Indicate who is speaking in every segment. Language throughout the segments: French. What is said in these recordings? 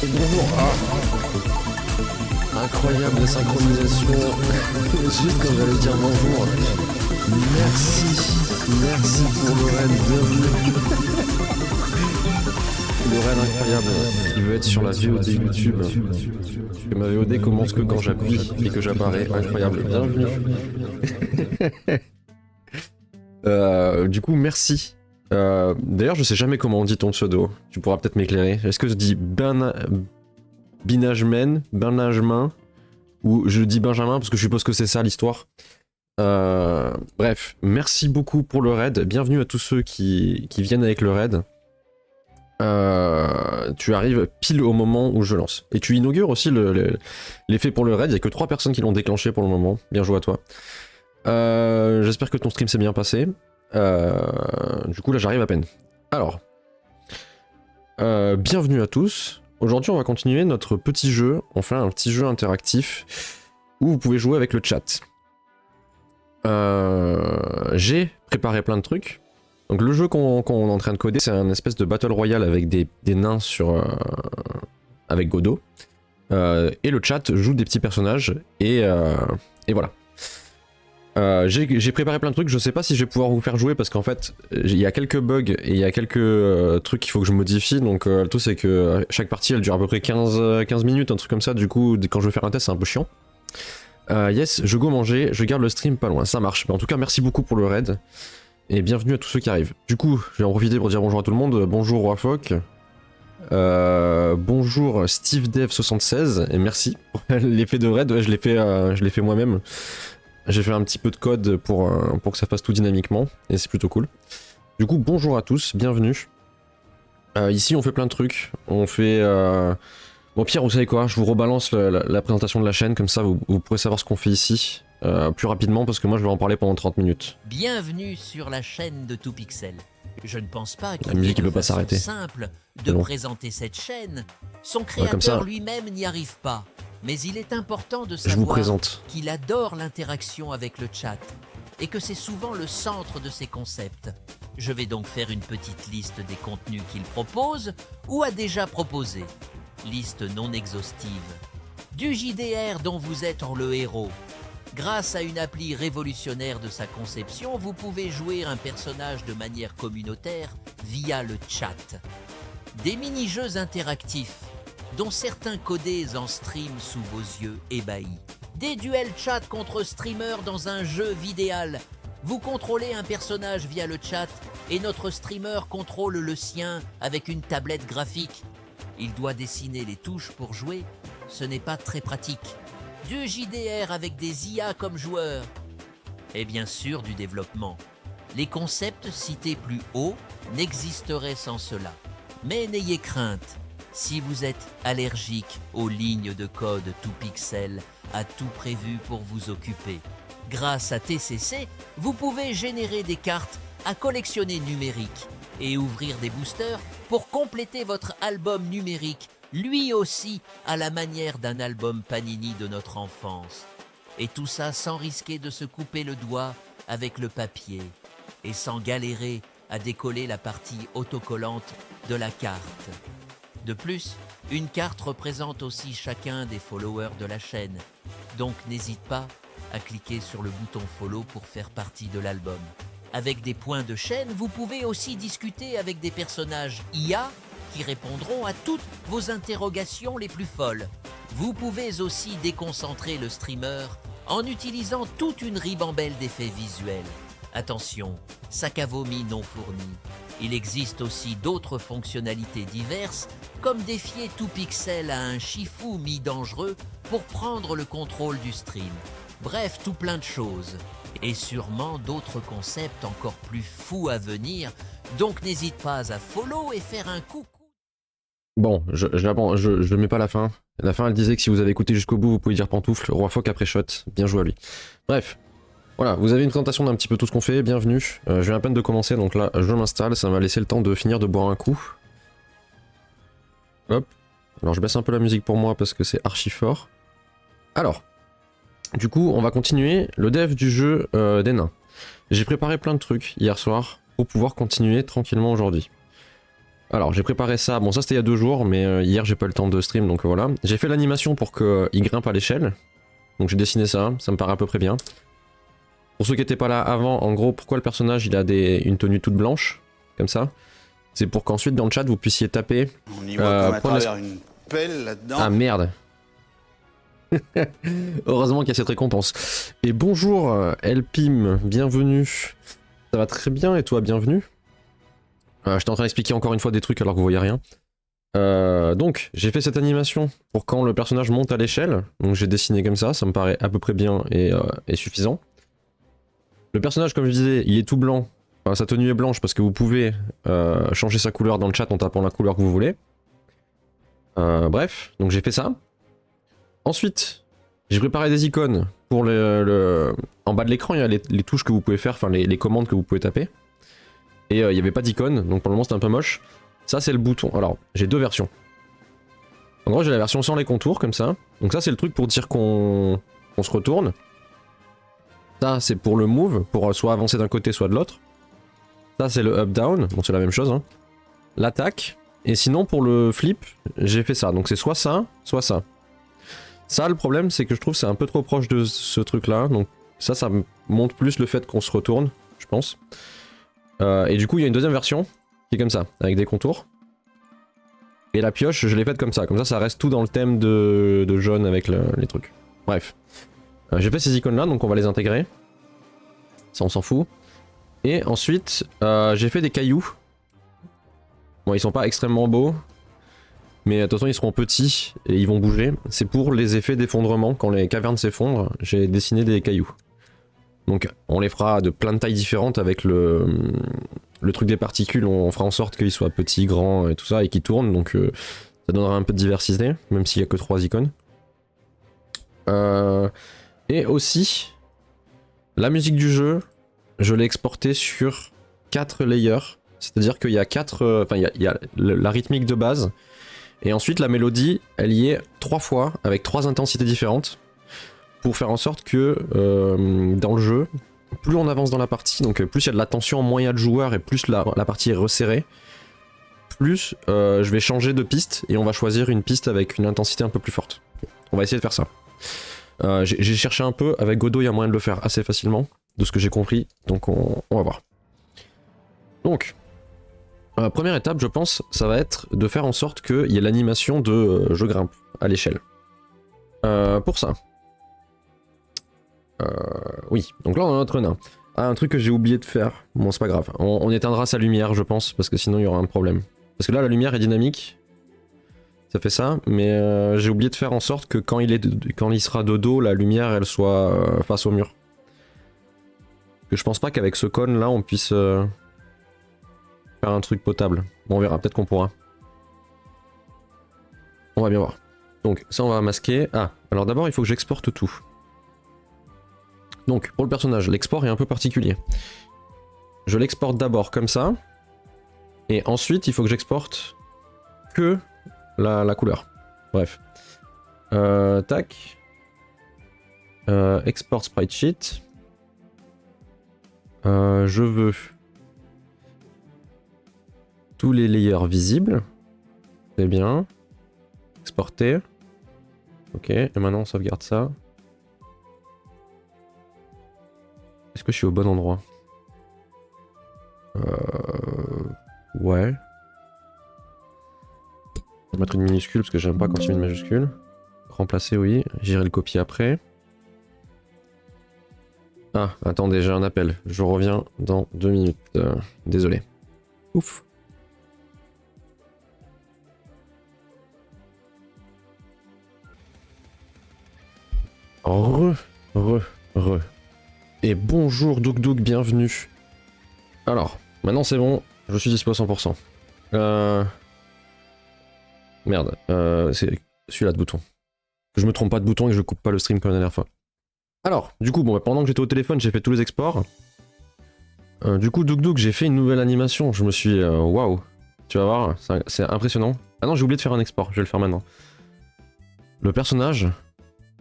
Speaker 1: Et bonjour. Incroyable synchronisation. Juste quand j'allais dire bonjour. Merci pour le raid, bienvenue. Le raid incroyable qui veut être sur la VOD YouTube. Que ma VOD commence que quand j'appuie et que j'apparais. Incroyable, bienvenue. Du coup, merci. D'ailleurs, je sais jamais comment on dit ton pseudo. Tu pourras peut-être m'éclairer. Est-ce que je dis Benajmen, ou je dis Benjamin parce que je suppose que c'est ça l'histoire. Bref, merci beaucoup pour le raid. Bienvenue à tous ceux qui viennent avec le raid. Tu arrives pile au moment où je lance. Et tu inaugures aussi l'effet pour le raid. Il n'y a que 3 personnes qui l'ont déclenché pour le moment. Bien joué à toi. J'espère que ton stream s'est bien passé. Du coup là j'arrive à peine. Alors, bienvenue à tous. Aujourd'hui on va continuer notre petit jeu. On fait un petit jeu interactif où vous pouvez jouer avec le chat. J'ai préparé plein de trucs. Donc le jeu qu'on est en train de coder, c'est un espèce de battle royale avec des nains avec Godot. Et le chat joue des petits personnages et voilà. J'ai préparé plein de trucs, je sais pas si je vais pouvoir vous faire jouer parce qu'en fait il y a quelques bugs et il y a quelques trucs qu'il faut que je modifie, donc le tout c'est que chaque partie elle dure à peu près 15 minutes, un truc comme ça, du coup quand je vais faire un test c'est un peu chiant. Yes, je go manger, je garde le stream pas loin, ça marche. Mais en tout cas merci beaucoup pour le raid et bienvenue à tous ceux qui arrivent. Du coup je vais en profiter pour dire bonjour à tout le monde, bonjour Roifoc, bonjour SteveDev76 et merci pour l'effet de raid, ouais, je l'ai fait moi-même. J'ai fait un petit peu de code pour que ça fasse tout dynamiquement, et c'est plutôt cool. Du coup, bonjour à tous, bienvenue. Ici, on fait plein de trucs. On fait... Bon, Pierre, vous savez quoi? Je vous rebalance la présentation de la chaîne, comme ça vous pourrez savoir ce qu'on fait ici plus rapidement, parce que moi, je vais en parler pendant 30 minutes.
Speaker 2: Bienvenue sur la chaîne de Tout Pixel. Je ne pense pas qu'il
Speaker 1: y ait
Speaker 2: une
Speaker 1: une
Speaker 2: façon
Speaker 1: s'arrêter.
Speaker 2: simple de présenter cette chaîne. Son créateur lui-même n'y arrive pas. Mais il est important de savoir qu'il adore l'interaction avec le chat et que c'est souvent le centre de ses concepts. Je vais donc faire une petite liste des contenus qu'il propose ou a déjà proposé. Liste non exhaustive. Du JDR dont vous êtes le héros. Grâce à une appli révolutionnaire de sa conception, vous pouvez jouer un personnage de manière communautaire via le chat. Des mini-jeux interactifs dont certains codés en stream sous vos yeux ébahis. Des duels chat contre streamers dans un jeu vidéal. Vous contrôlez un personnage via le chat et notre streamer contrôle le sien avec une tablette graphique. Il doit dessiner les touches pour jouer, ce n'est pas très pratique. Du JDR avec des IA comme joueurs. Et bien sûr du développement. Les concepts cités plus haut n'existeraient sans cela. Mais n'ayez crainte. Si vous êtes allergique aux lignes de code Tout Pixel a tout prévu pour vous occuper. Grâce à TCC, vous pouvez générer des cartes à collectionner numériques et ouvrir des boosters pour compléter votre album numérique, lui aussi à la manière d'un album Panini de notre enfance. Et tout ça sans risquer de se couper le doigt avec le papier et sans galérer à décoller la partie autocollante de la carte. De plus, une carte représente aussi chacun des followers de la chaîne, donc n'hésite pas à cliquer sur le bouton follow pour faire partie de l'album. Avec des points de chaîne, vous pouvez aussi discuter avec des personnages IA qui répondront à toutes vos interrogations les plus folles. Vous pouvez aussi déconcentrer le streamer en utilisant toute une ribambelle d'effets visuels. Attention, sac à vomi non fourni. Il existe aussi d'autres fonctionnalités diverses, comme défier Tout Pixel à un Shifu mi-dangereux pour prendre le contrôle du stream. Bref, tout plein de choses. Et sûrement d'autres concepts encore plus fous à venir, donc n'hésite pas à follow et faire un coucou.
Speaker 1: Bon, je mets pas la fin. La fin elle disait que si vous avez écouté jusqu'au bout, vous pouvez dire pantoufle, roi phoque après shot, bien joué à lui. Bref. Voilà, vous avez une présentation d'un petit peu tout ce qu'on fait, bienvenue. Je viens à peine de commencer, donc là, je m'installe, ça m'a laissé le temps de finir de boire un coup. Hop. Alors je baisse un peu la musique pour moi parce que c'est archi fort. Alors, du coup, on va continuer le dev du jeu des nains. J'ai préparé plein de trucs hier soir pour pouvoir continuer tranquillement aujourd'hui. Alors j'ai préparé ça, bon ça c'était il y a 2 jours, mais hier j'ai pas eu le temps de stream donc voilà. J'ai fait l'animation pour qu'il grimpe à l'échelle. Donc j'ai dessiné ça, ça me paraît à peu près bien. Pour ceux qui étaient pas là avant, en gros pourquoi le personnage il a une tenue toute blanche, comme ça. C'est pour qu'ensuite dans le chat vous puissiez taper...
Speaker 3: On y voit comme à travers une pelle là-dedans.
Speaker 1: Ah merde. Heureusement qu'il y a cette récompense. Et bonjour Elpim, bienvenue. Ça va très bien et toi bienvenue. J'étais en train d'expliquer encore une fois des trucs alors que vous voyez rien. Donc j'ai fait cette animation pour quand le personnage monte à l'échelle. Donc j'ai dessiné comme ça me paraît à peu près bien et suffisant. Le personnage comme je disais il est tout blanc. Enfin, sa tenue est blanche parce que vous pouvez changer sa couleur dans le chat en tapant la couleur que vous voulez. Bref, donc j'ai fait ça. Ensuite, j'ai préparé des icônes pour en bas de l'écran, il y a les touches que vous pouvez faire, enfin les commandes que vous pouvez taper. Et il n'y avait pas d'icône, donc pour le moment c'était un peu moche. Ça c'est le bouton. Alors, j'ai 2 versions. En gros, j'ai la version sans les contours, comme ça. Donc ça c'est le truc pour dire qu'on se retourne. Ça c'est pour le move, pour soit avancer d'un côté, soit de l'autre. Ça c'est le up-down, donc c'est la même chose. Hein. L'attaque. Et sinon pour le flip, j'ai fait ça. Donc c'est soit ça, soit ça. Ça, le problème, c'est que je trouve que c'est un peu trop proche de ce truc-là. Donc ça montre plus le fait qu'on se retourne, je pense. Et du coup, il y a une deuxième version qui est comme ça, avec des contours. Et la pioche, je l'ai faite comme ça. Comme ça reste tout dans le thème de jaune avec les trucs. Bref. J'ai fait ces icônes-là, donc on va les intégrer. Ça, on s'en fout. Et ensuite, j'ai fait des cailloux. Bon, ils sont pas extrêmement beaux. Mais de toute façon ils seront petits et ils vont bouger. C'est pour les effets d'effondrement, quand les cavernes s'effondrent, j'ai dessiné des cailloux. Donc on les fera de plein de tailles différentes avec le truc des particules, on fera en sorte qu'ils soient petits, grands et tout ça, et qu'ils tournent, donc ça donnera un peu de diversité, même s'il n'y a que 3 icônes. Et aussi, la musique du jeu, je l'ai exportée sur 4 layers, c'est-à-dire qu'il y a 4... Enfin il y a la rythmique de base, et ensuite la mélodie, elle y est 3 fois, avec 3 intensités différentes, pour faire en sorte que dans le jeu, plus on avance dans la partie, donc plus il y a de la tension, moins il y a de joueurs, et plus la partie est resserrée, plus je vais changer de piste, et on va choisir une piste avec une intensité un peu plus forte. On va essayer de faire ça. J'ai cherché un peu, avec Godot il y a moyen de le faire assez facilement, de ce que j'ai compris, donc on va voir. Donc... première étape, je pense, ça va être de faire en sorte qu'il y ait l'animation de je grimpe à l'échelle. Pour ça. Oui, donc là on a notre nain. Ah, un truc que j'ai oublié de faire. Bon, c'est pas grave. On éteindra sa lumière, je pense, parce que sinon il y aura un problème. Parce que là, la lumière est dynamique. Ça fait ça, mais j'ai oublié de faire en sorte que quand il sera de dos, la lumière elle soit face au mur. Que je pense pas qu'avec ce cône là on puisse. Faire un truc potable. Bon, on verra, peut-être qu'on pourra. On va bien voir. Donc ça on va masquer. Ah, alors d'abord il faut que j'exporte tout. Donc pour le personnage, l'export est un peu particulier. Je l'exporte d'abord comme ça. Et ensuite il faut que j'exporte que la couleur. Bref. Tac. Export sprite sheet. Je veux tous les layers visibles. C'est bien. Exporter. Ok, et maintenant on sauvegarde ça. Est-ce que je suis au bon endroit? Ouais. Je vais mettre une minuscule parce que j'aime pas quand il y a une majuscule. Remplacer, oui. J'irai le copier après. Ah, attendez, j'ai un appel. Je reviens dans 2 minutes. Désolé. Ouf. Re. Et bonjour Douk Douk, bienvenue. Alors, maintenant c'est bon, je suis dispo à 100%. Merde, c'est celui-là de bouton. Que je me trompe pas de bouton et que je coupe pas le stream comme la dernière fois. Alors, du coup, bon, pendant que j'étais au téléphone, j'ai fait tous les exports. Du coup, Douk Douk, j'ai fait une nouvelle animation. Je me suis... Waouh. Tu vas voir, c'est impressionnant. Ah non, j'ai oublié de faire un export, je vais le faire maintenant. Le personnage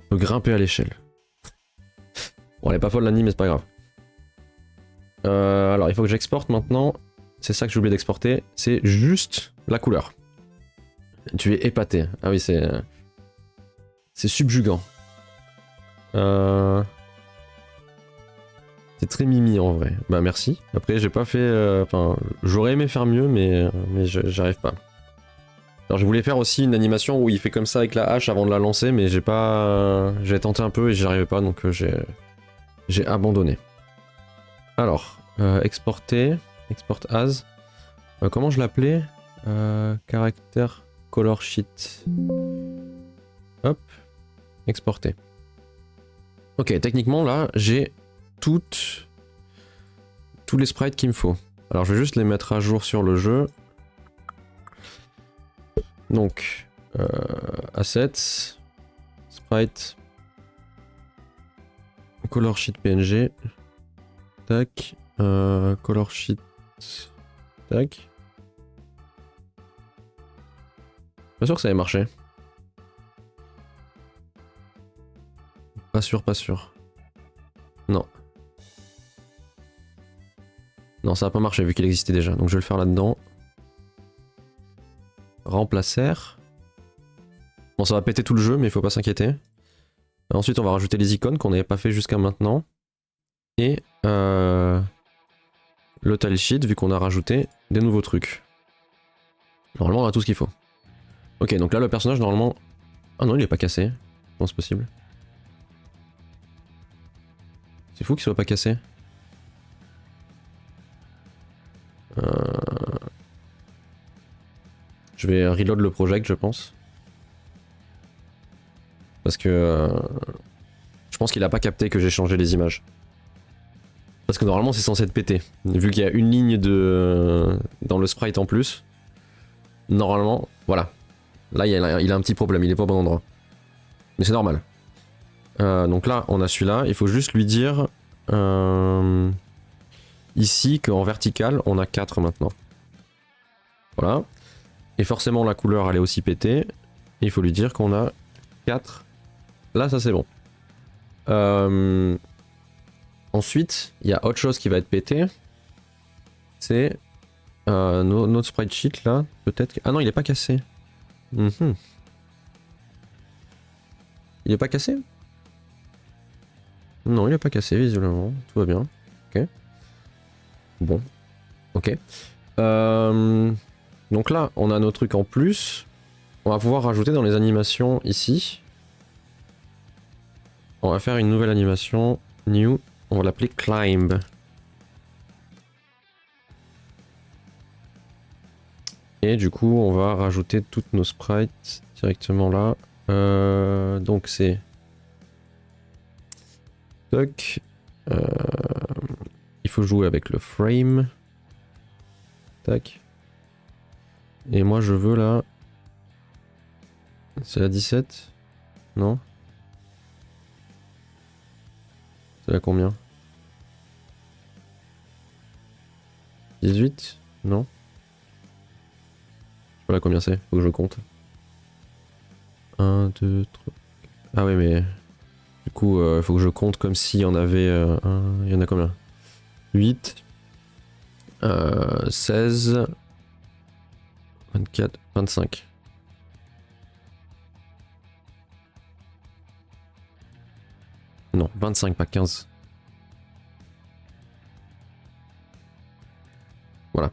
Speaker 1: peut grimper à l'échelle. Bon, elle est pas folle l'anime, mais c'est pas grave. Alors, il faut que j'exporte maintenant c'est ça que j'ai oublié d'exporter, c'est juste la couleur. Tu es épaté. Ah oui, c'est subjugant. C'est très mimi en vrai. Bah merci. Après j'ai pas fait... Enfin, j'aurais aimé faire mieux, mais j'arrive pas. Alors je voulais faire aussi une animation où il fait comme ça avec la hache avant de la lancer, mais j'ai pas... J'ai tenté un peu et j'y arrivais pas, donc j'ai abandonné. Alors, exporter, export as. Comment je l'appelais? Caractère color sheet. Hop, exporter. Ok, techniquement là, j'ai tous les sprites qu'il me faut. Alors je vais juste les mettre à jour sur le jeu. Donc, assets, sprite, color sheet PNG, tac, color sheet, tac. Pas sûr que ça ait marché. Pas sûr, pas sûr. Non. Non, ça a pas marché vu qu'il existait déjà, donc je vais le faire là-dedans. Remplacer. Bon, ça va péter tout le jeu, mais il faut pas s'inquiéter. Ensuite, on va rajouter les icônes qu'on n'avait pas fait jusqu'à maintenant. Et le tile sheet, vu qu'on a rajouté des nouveaux trucs. Normalement, on a tout ce qu'il faut. Ok, donc là, le personnage, normalement... Ah non, il est pas cassé. Comment c'est possible? C'est fou qu'il soit pas cassé. Je vais reload le project, je pense. Parce que... je pense qu'il a pas capté que j'ai changé les images. Parce que normalement c'est censé être pété. Vu qu'il y a une ligne de... dans le sprite en plus. Normalement, voilà. Là il a un petit problème, il est pas au bon endroit. Mais c'est normal. Donc là on a celui-là, il faut juste lui dire... ici qu'en vertical on a 4 maintenant. Voilà. Et forcément la couleur elle est aussi pétée. Et il faut lui dire qu'on a 4. Là ça c'est bon. Ensuite, il y a autre chose qui va être pété. C'est notre sprite sheet là. Peut-être que... Ah non, il est pas cassé. Il est pas cassé? Non, il est pas cassé visiblement. Tout va bien. Ok. Bon. Ok. Donc là, on a nos trucs en plus. On va pouvoir rajouter dans les animations ici. On va faire une nouvelle animation. New. On va l'appeler Climb. Et du coup, on va rajouter toutes nos sprites directement là. Donc c'est... Toc. Il faut jouer avec le frame. Tac. Et moi je veux là... C'est la 17? Non? C'est la combien? 18? Non? Je sais pas là combien c'est, faut que je compte. 1, 2, 3... Ah oui mais... Du coup, faut que je compte comme s'il y en avait... Il y en a combien? 8... 16... 24... 25... Non, 25, pas 15. Voilà.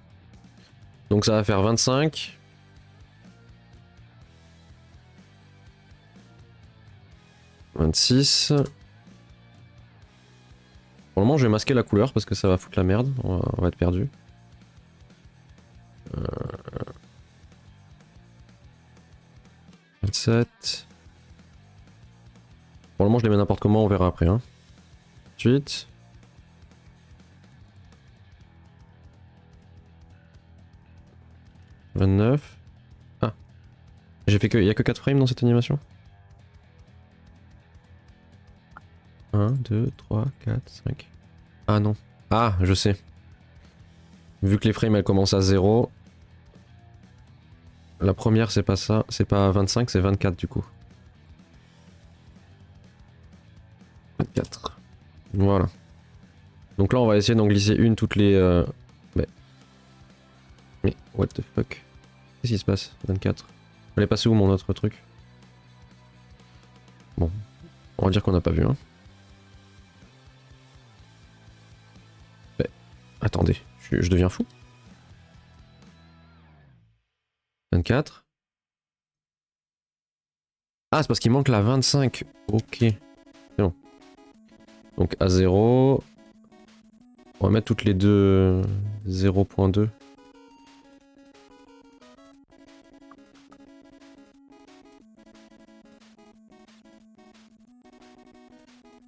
Speaker 1: Donc ça va faire 25. « 26. » Pour le moment, je vais masquer la couleur parce que ça va foutre la merde. On va être perdu. 27. Pour le moment, je les mets n'importe comment, on verra après. Hein. 28. 29. Ah. J'ai fait que... Il y a que 4 frames dans cette animation? 1, 2, 3, 4, 5. Ah non. Ah, je sais. Vu que les frames elles commencent à 0. La première c'est pas ça. C'est pas 25, c'est 24 du coup. 24. Voilà. Donc là on va essayer d'en glisser une toutes les... Mais what the fuck? Qu'est-ce qui se passe? 24. Elle est passée où mon autre truc? Bon, on va dire qu'on n'a pas vu, hein. Mais, attendez, je deviens fou. 24. Ah, c'est parce qu'il manque la 25. Ok. C'est bon. Donc à 0. On va mettre toutes les deux 0.2.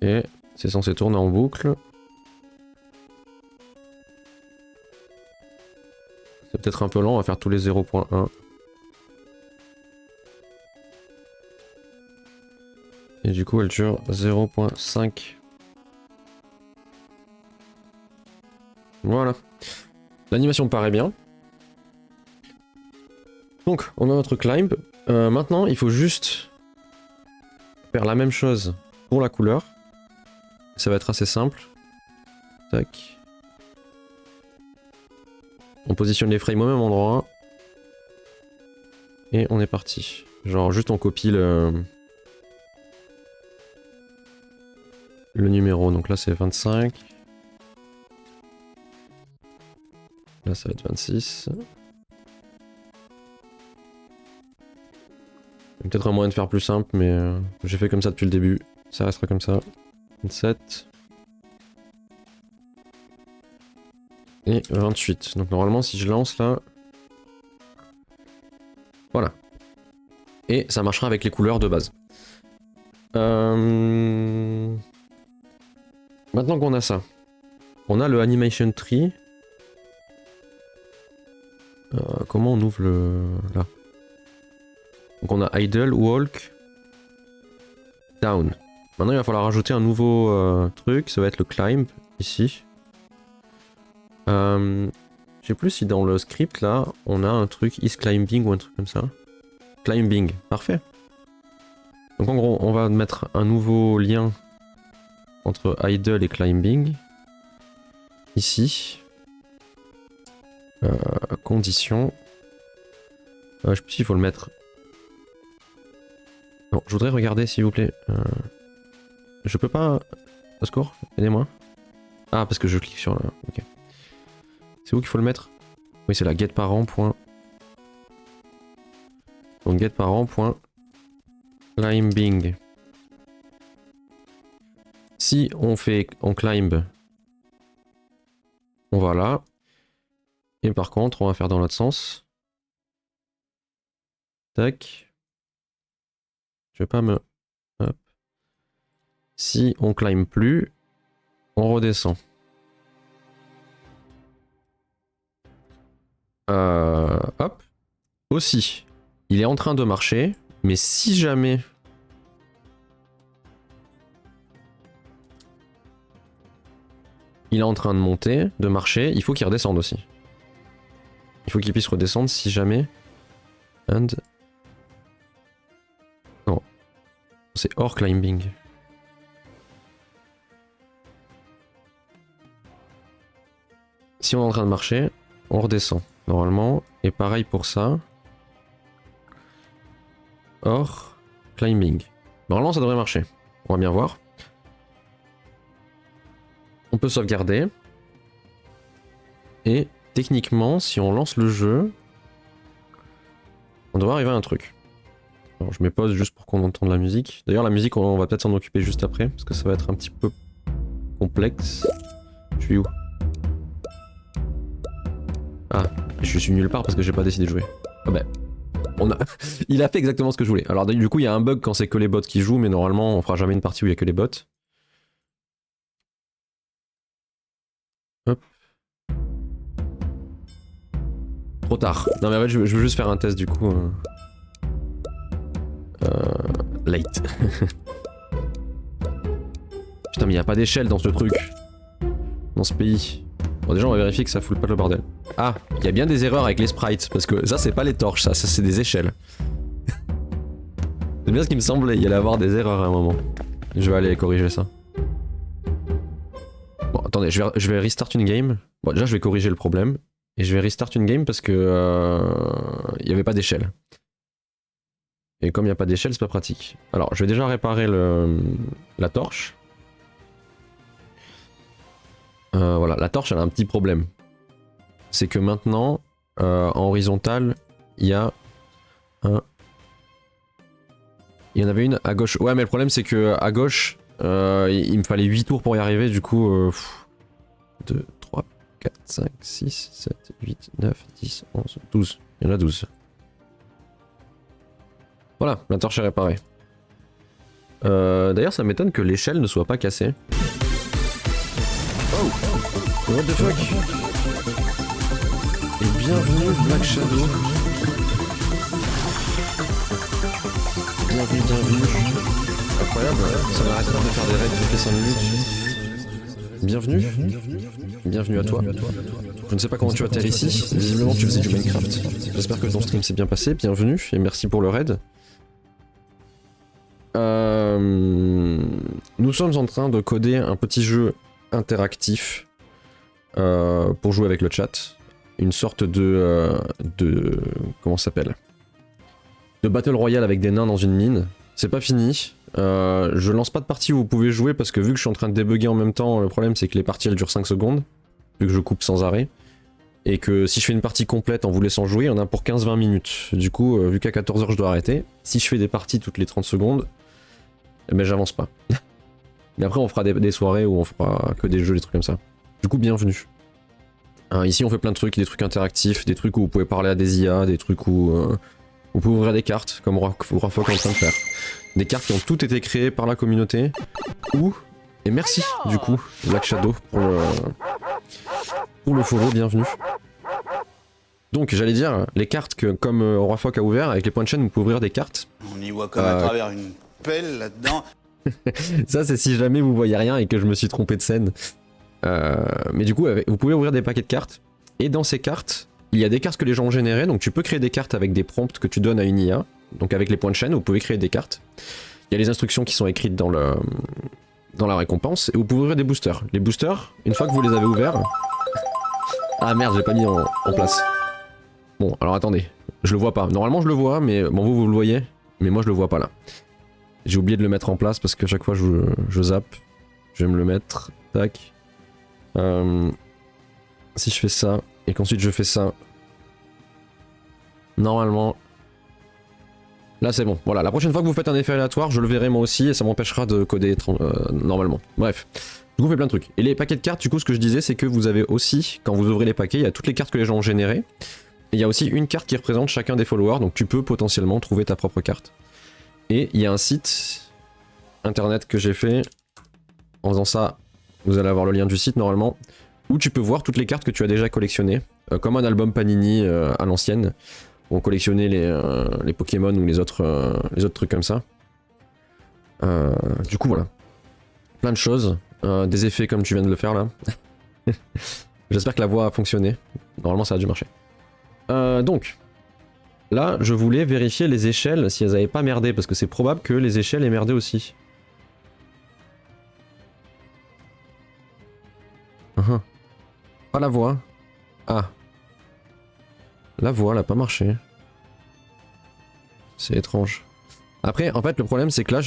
Speaker 1: Et c'est censé tourner en boucle. C'est peut-être un peu lent, on va faire tous les 0.1. Et du coup elle dure 0.5. Voilà. L'animation me paraît bien. Donc on a notre climb. Maintenant il faut juste faire la même chose pour la couleur. Ça va être assez simple. Tac. On positionne les frames au même endroit. Et on est parti. Genre juste on copie le numéro. Donc là c'est 25. Là ça va être 26. Il y a peut-être un moyen de faire plus simple, mais j'ai fait comme ça depuis le début. Ça restera comme ça. 27. Et 28. Donc normalement si je lance là... Voilà. Et ça marchera avec les couleurs de base. Maintenant qu'on a ça, on a le animation tree. Comment on ouvre le... là. Donc on a idle, walk, down. Maintenant il va falloir rajouter un nouveau truc, ça va être le climb, ici. Je sais plus si dans le script là, on a un truc is climbing ou un truc comme ça. Climbing, parfait. Donc en gros, on va mettre un nouveau lien entre idle et climbing. Ici. Conditions. Je sais plus s'il faut le mettre. Non, je voudrais regarder s'il vous plaît. Je peux pas... Au secours, aidez-moi. Ah, parce que je clique sur la... Ok. C'est où qu'il faut le mettre? Oui, c'est la getParent. Donc getParent.climbing. Si on fait on climb, on va là. Et par contre, on va faire dans l'autre sens. Tac. Je vais pas me... Hop. Si on climb plus, on redescend. Hop. Aussi, il est en train de marcher, mais si jamais... il est en train de monter, de marcher, il faut qu'il redescende aussi. Il faut qu'il puisse redescendre si jamais... And... Non. C'est hors climbing. Si on est en train de marcher, on redescend. Normalement. Et pareil pour ça. Hors climbing. Normalement ça devrait marcher. On va bien voir. On peut sauvegarder. Et techniquement, si on lance le jeu, on devrait arriver à un truc. Alors je mets pause juste pour qu'on entende la musique. D'ailleurs la musique on va peut-être s'en occuper juste après, parce que ça va être un petit peu complexe. Je suis où? Ah, je suis nulle part parce que j'ai pas décidé de jouer. Ah ben, on a... il a fait exactement ce que je voulais. Alors du coup il y a un bug quand c'est que les bots qui jouent, mais normalement on fera jamais une partie où il y a que les bots. Hop. Trop tard. Non mais en fait je veux juste faire un test du coup. Late. Putain mais il y a pas d'échelle dans ce truc. Dans ce pays. Bon déjà on va vérifier que ça fout pas le bordel. Ah, il y a bien des erreurs avec les sprites, parce que ça c'est pas les torches, ça c'est des échelles. C'est bien ce qui me semblait, il y allait avoir des erreurs à un moment. Je vais aller corriger ça. Bon attendez, je vais restart une game. Bon déjà je vais corriger le problème. Et je vais restart une game parce que il n'y avait pas d'échelle. Et comme il n'y a pas d'échelle, c'est pas pratique. Alors, je vais déjà réparer la torche. Voilà, la torche elle a un petit problème. C'est que maintenant, en horizontal, il y a un... Il y en avait une à gauche. Ouais, mais le problème c'est que à gauche, il me fallait 8 tours pour y arriver, du coup... 2, 3, 4, 5, 6, 7, 8, 9, 10, 11, 12. Il y en a 12. Voilà, la torche est réparée. D'ailleurs, ça m'étonne que l'échelle ne soit pas cassée. Oh! What the fuck? Et bienvenue Black Shadow. Bienvenue. Incroyable, ça m'arrête pas de faire des raids toutes les 5 minutes. Bienvenue à toi. Je ne sais pas comment tu atterris ici, visiblement tu faisais du Minecraft. J'espère que ton stream s'est bien passé, bienvenue et merci pour le raid. Nous sommes en train de coder un petit jeu interactif pour jouer avec le chat. Une sorte de comment ça s'appelle? De Battle Royale avec des nains dans une mine. C'est pas fini. Je lance pas de partie où vous pouvez jouer parce que vu que je suis en train de débugger en même temps, le problème c'est que les parties elles durent 5 secondes. Vu que je coupe sans arrêt. Et que si je fais une partie complète en vous laissant jouer, il y en a pour 15-20 minutes. Du coup, vu qu'à 14h je dois arrêter, si je fais des parties toutes les 30 secondes, eh ben j'avance pas. Mais après on fera des soirées où on fera que des jeux, des trucs comme ça. Du coup, bienvenue. Ici on fait plein de trucs, des trucs interactifs, des trucs où vous pouvez parler à des IA, des trucs où vous pouvez ouvrir des cartes, comme Roifoc est en train de faire. Des cartes qui ont toutes été créées par la communauté. Et merci du coup, Black Shadow, pour le follow, bienvenue. Donc j'allais dire, les cartes que comme Roifoc a ouvert, avec les points de chaîne, vous pouvez ouvrir des cartes.
Speaker 3: On y voit comme à travers une pelle là-dedans.
Speaker 1: Ça c'est si jamais vous voyez rien et que je me suis trompé de scène. Mais du coup, vous pouvez ouvrir des paquets de cartes. Et dans ces cartes, il y a des cartes que les gens ont générées. Donc tu peux créer des cartes avec des prompts que tu donnes à une IA. Donc avec les points de chaîne, vous pouvez créer des cartes. Il y a les instructions qui sont écrites dans la récompense. Et vous pouvez ouvrir des boosters. Les boosters, une fois que vous les avez ouverts... Ah merde, j'ai pas mis en place. Bon, alors attendez. Je le vois pas. Normalement je le vois, mais bon vous le voyez. Mais moi je le vois pas là. J'ai oublié de le mettre en place parce que chaque fois je zappe. Je vais me le mettre. Tac. Si je fais ça, et qu'ensuite je fais ça, normalement, là c'est bon. Voilà, la prochaine fois que vous faites un effet aléatoire, je le verrai moi aussi et ça m'empêchera de coder normalement. Bref, du coup, vous faites plein de trucs. Et les paquets de cartes, du coup, ce que je disais, c'est que vous avez aussi, quand vous ouvrez les paquets, il y a toutes les cartes que les gens ont générées. Et il y a aussi une carte qui représente chacun des followers, donc tu peux potentiellement trouver ta propre carte. Et il y a un site internet que j'ai fait. En faisant ça, vous allez avoir le lien du site normalement, où tu peux voir toutes les cartes que tu as déjà collectionnées, comme un album Panini à l'ancienne, où on collectionnait les Pokémon ou les autres trucs comme ça. Du coup voilà, plein de choses, des effets comme tu viens de le faire là. J'espère que la voix a fonctionné, normalement ça a dû marcher. Donc, là je voulais vérifier les échelles si elles avaient pas merdé, parce que c'est probable que les échelles aient merdé aussi. Pas la voix. Ah. La voix, elle a pas marché. C'est étrange. Après, en fait, le problème, c'est que là,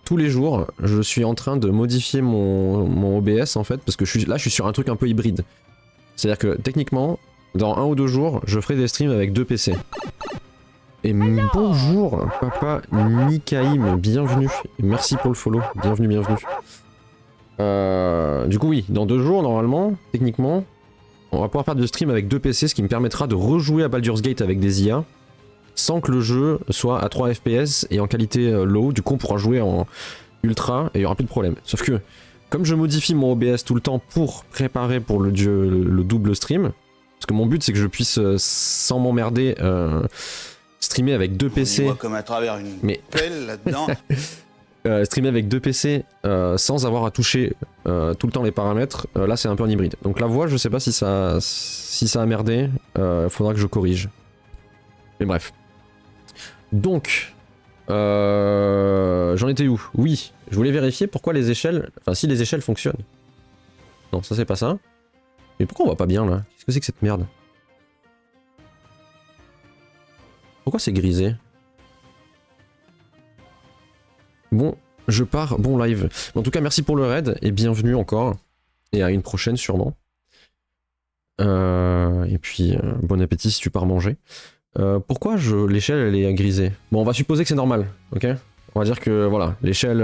Speaker 1: tous les jours, je suis en train de modifier mon OBS, en fait, parce que là, je suis sur un truc un peu hybride. C'est-à-dire que, techniquement, dans 1 ou 2 jours, je ferai des streams avec 2 PC. Et bonjour, papa Nikaïm, bienvenue. Merci pour le follow, bienvenue. Du coup oui, dans 2 jours normalement, techniquement, on va pouvoir faire du stream avec 2 PC, ce qui me permettra de rejouer à Baldur's Gate avec des IA, sans que le jeu soit à 3 FPS et en qualité low. Du coup on pourra jouer en ultra et il n'y aura plus de problème. Sauf que, comme je modifie mon OBS tout le temps pour préparer pour le double stream, parce que mon but c'est que je puisse, sans m'emmerder, streamer avec 2 PC.
Speaker 3: On voit comme à travers une pelle là-dedans.
Speaker 1: Streamer avec 2 PC sans avoir à toucher tout le temps les paramètres, là c'est un peu en hybride. Donc la voix, je sais pas si ça a merdé, faudra que je corrige. Mais bref. Donc, j'en étais où? Oui, je voulais vérifier pourquoi les échelles, enfin si les échelles fonctionnent. Non, ça c'est pas ça. Mais pourquoi on voit pas bien là? Qu'est-ce que c'est que cette merde? pourquoi c'est grisé? Bon, je pars, bon live. En tout cas, merci pour le raid et bienvenue encore. Et à une prochaine sûrement. Et puis, bon appétit si tu pars manger. Pourquoi l'échelle elle est grisée? Bon, on va supposer que c'est normal, ok? On va dire que voilà, l'échelle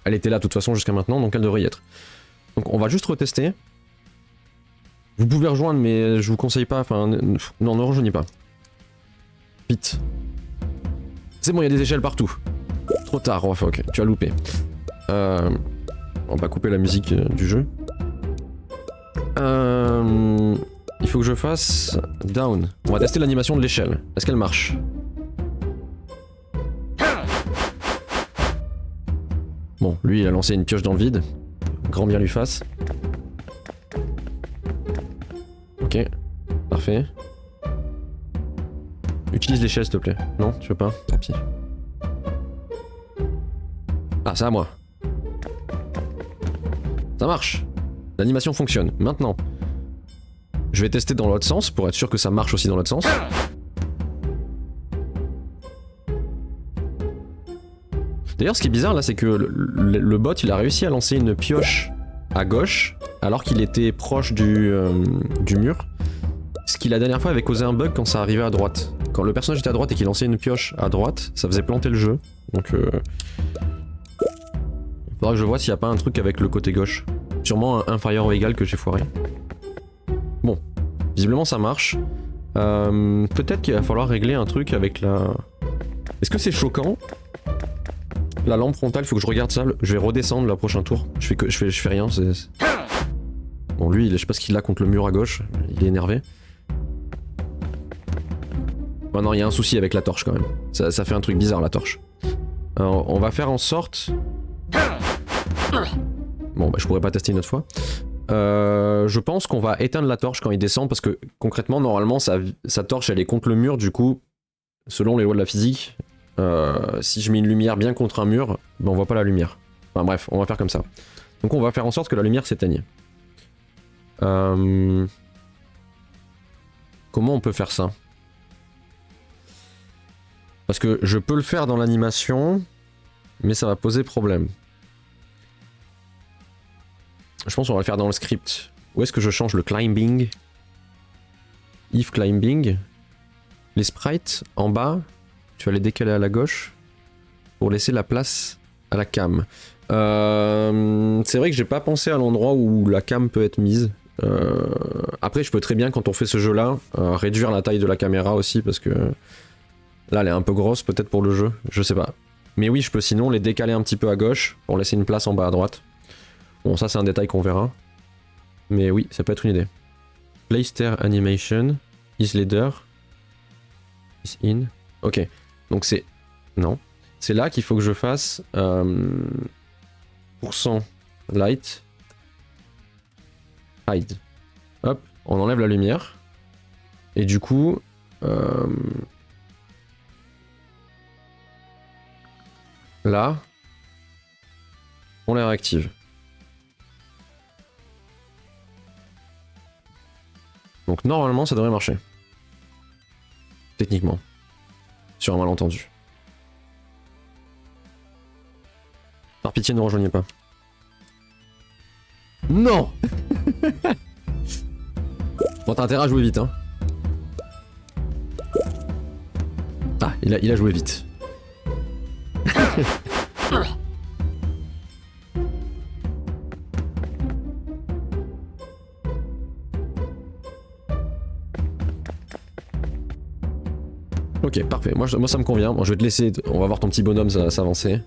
Speaker 1: elle était là de toute façon jusqu'à maintenant, donc elle devrait y être. Donc on va juste retester. Vous pouvez rejoindre, mais je vous conseille pas, enfin, non, ne rejoignez pas. Vite. C'est bon, il y a des échelles partout. Trop tard, oh fuck, tu as loupé. On va couper la musique du jeu. Il faut que je fasse down. On va tester l'animation de l'échelle. Est-ce qu'elle marche? Bon, lui il a lancé une pioche dans le vide. Grand bien lui fasse. Ok, parfait. Utilise l'échelle s'il te plaît. Non, tu veux pas? Tant pis. Ah, c'est à moi. Ça marche. L'animation fonctionne. Maintenant, je vais tester dans l'autre sens pour être sûr que ça marche aussi dans l'autre sens. D'ailleurs, ce qui est bizarre là, c'est que le bot il a réussi à lancer une pioche à gauche alors qu'il était proche du mur. Ce qui la dernière fois avait causé un bug quand ça arrivait à droite. Quand le personnage était à droite et qu'il lançait une pioche à droite, ça faisait planter le jeu. Donc il faudra que je vois s'il n'y a pas un truc avec le côté gauche. Sûrement un inférieur ou égal que j'ai foiré. Bon, visiblement ça marche. Peut-être qu'il va falloir régler un truc avec la... Est-ce que c'est choquant? La lampe frontale, il faut que je regarde ça. Je vais redescendre le prochain tour. Je fais rien. Bon, lui, je sais pas ce qu'il a contre le mur à gauche. Il est énervé. Bon, non, il y a un souci avec la torche quand même. Ça fait un truc bizarre la torche. Alors, on va faire en sorte... Bon, bah, je pourrais pas tester une autre fois. Je pense qu'on va éteindre la torche quand il descend parce que concrètement, normalement, sa torche elle est contre le mur. Du coup, selon les lois de la physique, si je mets une lumière bien contre un mur, ben on voit pas la lumière. Enfin bref, on va faire comme ça. Donc on va faire en sorte que la lumière s'éteigne. Comment on peut faire ça? Parce que je peux le faire dans l'animation, mais ça va poser problème. Je pense qu'on va le faire dans le script. Où est-ce que je change le climbing? If climbing. Les sprites en bas, tu vas les décaler à la gauche pour laisser la place à la cam. C'est vrai que j'ai pas pensé à l'endroit où la cam peut être mise. Après, je peux très bien, quand on fait ce jeu-là, réduire la taille de la caméra aussi parce que là, elle est un peu grosse peut-être pour le jeu. Je sais pas. Mais oui, je peux sinon les décaler un petit peu à gauche pour laisser une place en bas à droite. Bon, ça c'est un détail qu'on verra. Mais oui, ça peut être une idée. Play stair animation. Is leader. Is in. Ok. Donc c'est... Non. C'est là qu'il faut que je fasse... % light. Hide. Hop. On enlève la lumière. Et du coup... Là... On les réactive. Donc normalement ça devrait marcher. Techniquement. Sur un malentendu. Par pitié ne rejoignez pas. Non. Bon t'as intérêt à jouer vite hein. Ah il a joué vite. Ok, parfait. Moi ça me convient. Bon, je vais te laisser. On va voir ton petit bonhomme s'avancer.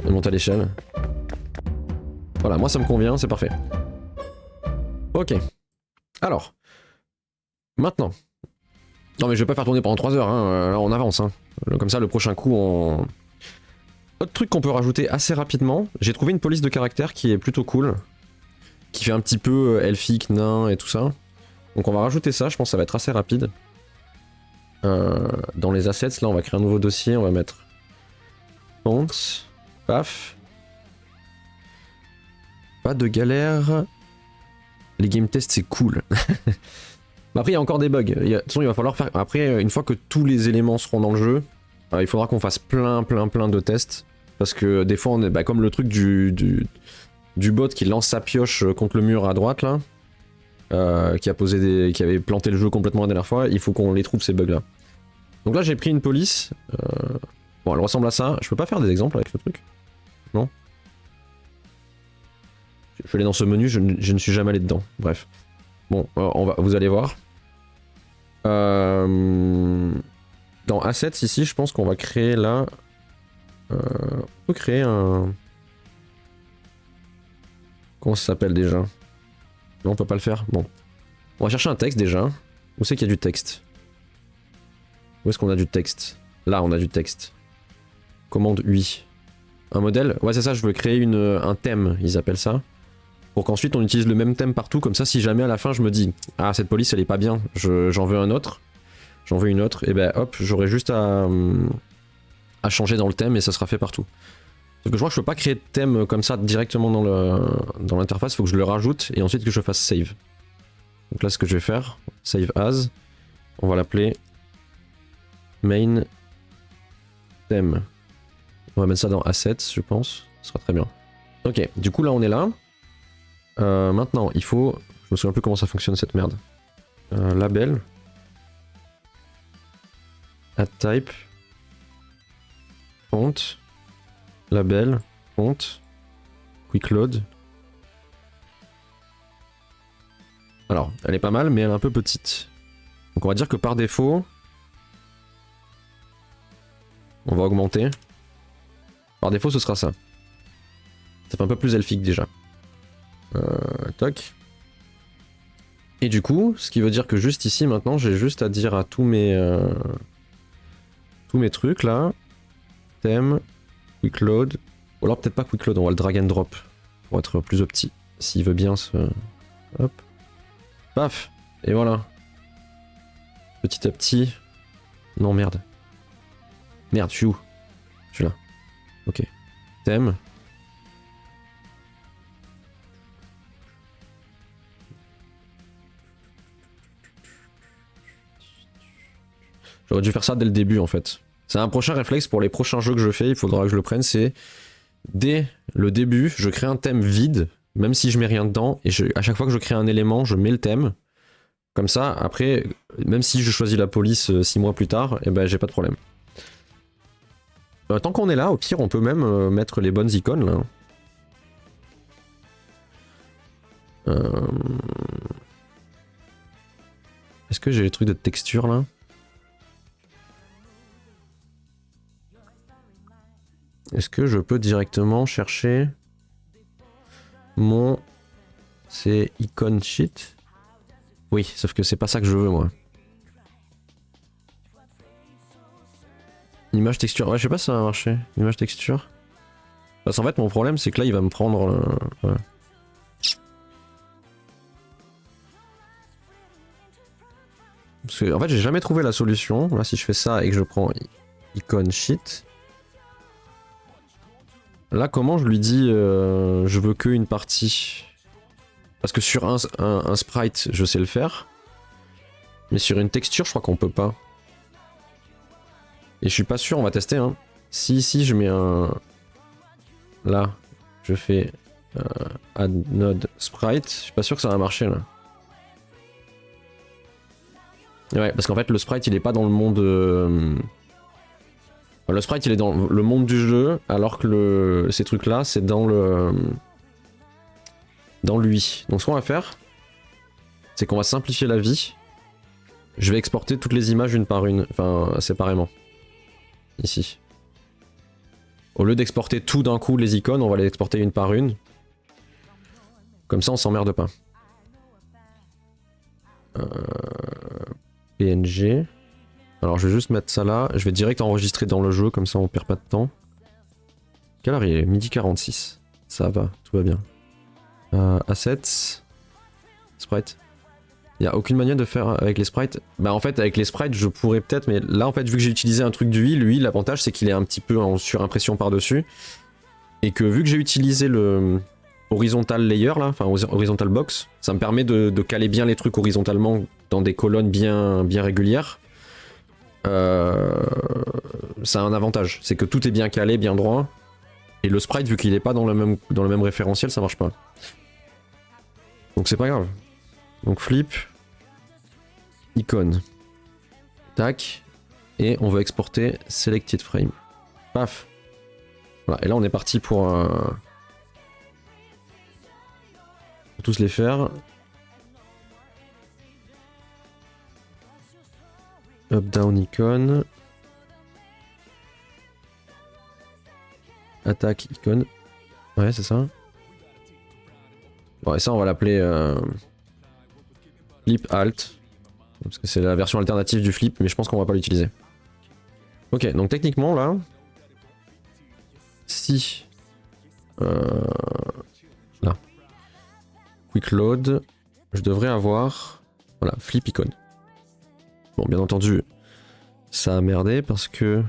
Speaker 1: Et monter à l'échelle. Voilà, moi ça me convient, c'est parfait. Ok. Alors. Maintenant. Non mais je vais pas faire tourner pendant 3 heures, hein. Là on avance. Hein. Comme ça, le prochain coup, on... Autre truc qu'on peut rajouter assez rapidement. J'ai trouvé une police de caractère qui est plutôt cool. Qui fait un petit peu elfique, nain et tout ça. Donc on va rajouter ça, je pense que ça va être assez rapide. Dans les assets, là on va créer un nouveau dossier, on va mettre fonts, paf. Pas de galère. Les game tests c'est cool. Bah après il y a encore des bugs. De toute façon il va falloir faire... Après une fois que tous les éléments seront dans le jeu, il faudra qu'on fasse plein de tests. Parce que des fois on est... Bah, comme le truc du bot qui lance sa pioche contre le mur à droite là. Qui avait planté le jeu complètement la dernière fois, il faut qu'on les trouve ces bugs là. Donc là j'ai pris une police. Bon elle ressemble à ça. Je peux pas faire des exemples avec le truc? Non? Je suis allé dans ce menu, je ne suis jamais allé dedans. Bref. Bon, vous allez voir. Dans Assets ici, je pense qu'on va créer là... on peut créer un... Comment ça s'appelle déjà? Non, on peut pas le faire. Bon. On va chercher un texte déjà. Où c'est qu'il y a du texte? Où est-ce qu'on a du texte? Là, on a du texte. Commande UI. Un modèle? Ouais, c'est ça, je veux créer un thème, ils appellent ça. Pour qu'ensuite on utilise le même thème partout, comme ça si jamais à la fin je me dis ah cette police elle est pas bien, j'en veux un autre, j'en veux une autre, et ben hop, j'aurai juste à changer dans le thème et ça sera fait partout. Parce que je crois que je peux pas créer de thème comme ça directement dans l'interface, il faut que je le rajoute et ensuite que je fasse save. Donc là ce que je vais faire, save as, on va l'appeler main theme. On va mettre ça dans assets je pense, ce sera très bien. Ok, du coup là on est là. Maintenant, il faut... Je me souviens plus comment ça fonctionne cette merde. Label. Add type. Font. Label. Font. Quick load. Alors, elle est pas mal, mais elle est un peu petite. Donc on va dire que par défaut... On va augmenter. Par défaut, ce sera ça. Ça fait un peu plus elfique déjà. Toc. Et du coup, ce qui veut dire que juste ici maintenant, j'ai juste à dire à tous mes trucs là, thème, quick load, ou alors peut-être pas quick load, on va le drag and drop pour être plus petit, s'il veut bien se, hop, paf, et voilà, petit à petit, non merde, je suis où? Je suis là, ok, thème. J'aurais dû faire ça dès le début en fait. C'est un prochain réflexe pour les prochains jeux que je fais, il faudra que je le prenne, c'est dès le début, je crée un thème vide, même si je mets rien dedans, et à chaque fois que je crée un élément, je mets le thème. Comme ça, après, même si je choisis la police 6 mois plus tard, eh ben j'ai pas de problème. Tant qu'on est là, au pire, on peut même mettre les bonnes icônes là. Est-ce que j'ai les trucs de texture là? Est-ce que je peux directement chercher mon... C'est icon sheet? Oui, sauf que c'est pas ça que je veux moi. Image texture, ouais je sais pas si ça va marcher. Image texture. Parce qu'en fait mon problème c'est que là il va me prendre... Ouais. Parce que en fait j'ai jamais trouvé la solution. Là si je fais ça et que je prends icon sheet... Là, comment je lui dis je veux qu'une partie? Parce que sur un sprite, je sais le faire. Mais sur une texture, je crois qu'on peut pas. Et je suis pas sûr, on va tester. Hein. Si je mets un... Là, je fais add node sprite, je suis pas sûr que ça va marcher là. Ouais, parce qu'en fait, le sprite, il est pas dans le monde... Le sprite il est dans le monde du jeu, alors que ces trucs là c'est dans l'UI. Donc ce qu'on va faire, c'est qu'on va simplifier la vie. Je vais exporter toutes les images une par une, enfin séparément. Ici. Au lieu d'exporter tout d'un coup les icônes, on va les exporter une par une. Comme ça on s'emmerde pas. PNG. Alors je vais juste mettre ça là, je vais direct enregistrer dans le jeu, comme ça on perd pas de temps. Quelle heure il est? Midi 46. Ça va, tout va bien. Assets. Sprite. Il n'y a aucune manière de faire avec les sprites. Bah en fait avec les sprites je pourrais peut-être, mais là en fait vu que j'ai utilisé un truc d'UI, lui l'avantage c'est qu'il est un petit peu en surimpression par dessus. Et que vu que j'ai utilisé le horizontal layer là, enfin horizontal box, ça me permet de caler bien les trucs horizontalement dans des colonnes bien régulières, ça a un avantage. C'est que tout est bien calé, bien droit. Et le sprite, vu qu'il est pas dans le même référentiel, ça marche pas. Donc c'est pas grave. Donc flip, icône, tac, et on veut exporter selected frame. Paf. Voilà, et là on est parti pour tous les faire. Up down icône. Attaque icône. Ouais, c'est ça. Bon, et ça on va l'appeler flip alt. Parce que c'est la version alternative du flip, mais je pense qu'on va pas l'utiliser. Ok, donc techniquement là, si là, quick load, je devrais avoir, voilà, flip icône. Bon, bien entendu, ça a merdé parce que...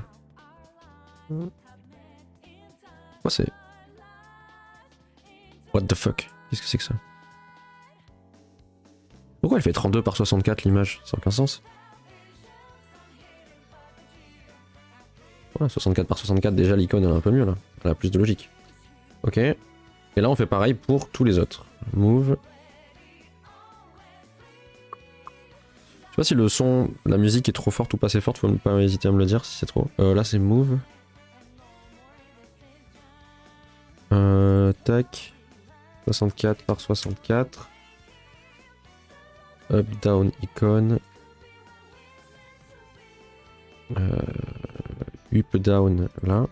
Speaker 1: Quoi c'est... What the fuck? Qu'est-ce que c'est que ça? Pourquoi elle fait 32 par 64 l'image? Ça n'a aucun sens. Voilà, 64 par 64, déjà l'icône elle est un peu mieux là. Elle a plus de logique. Ok. Et là on fait pareil pour tous les autres. Move. Je sais pas si le son, la musique est trop forte ou pas assez forte, faut pas hésiter à me le dire si c'est trop. Là c'est move. Tac. 64 par 64. Up, down, icône. Up, down, là.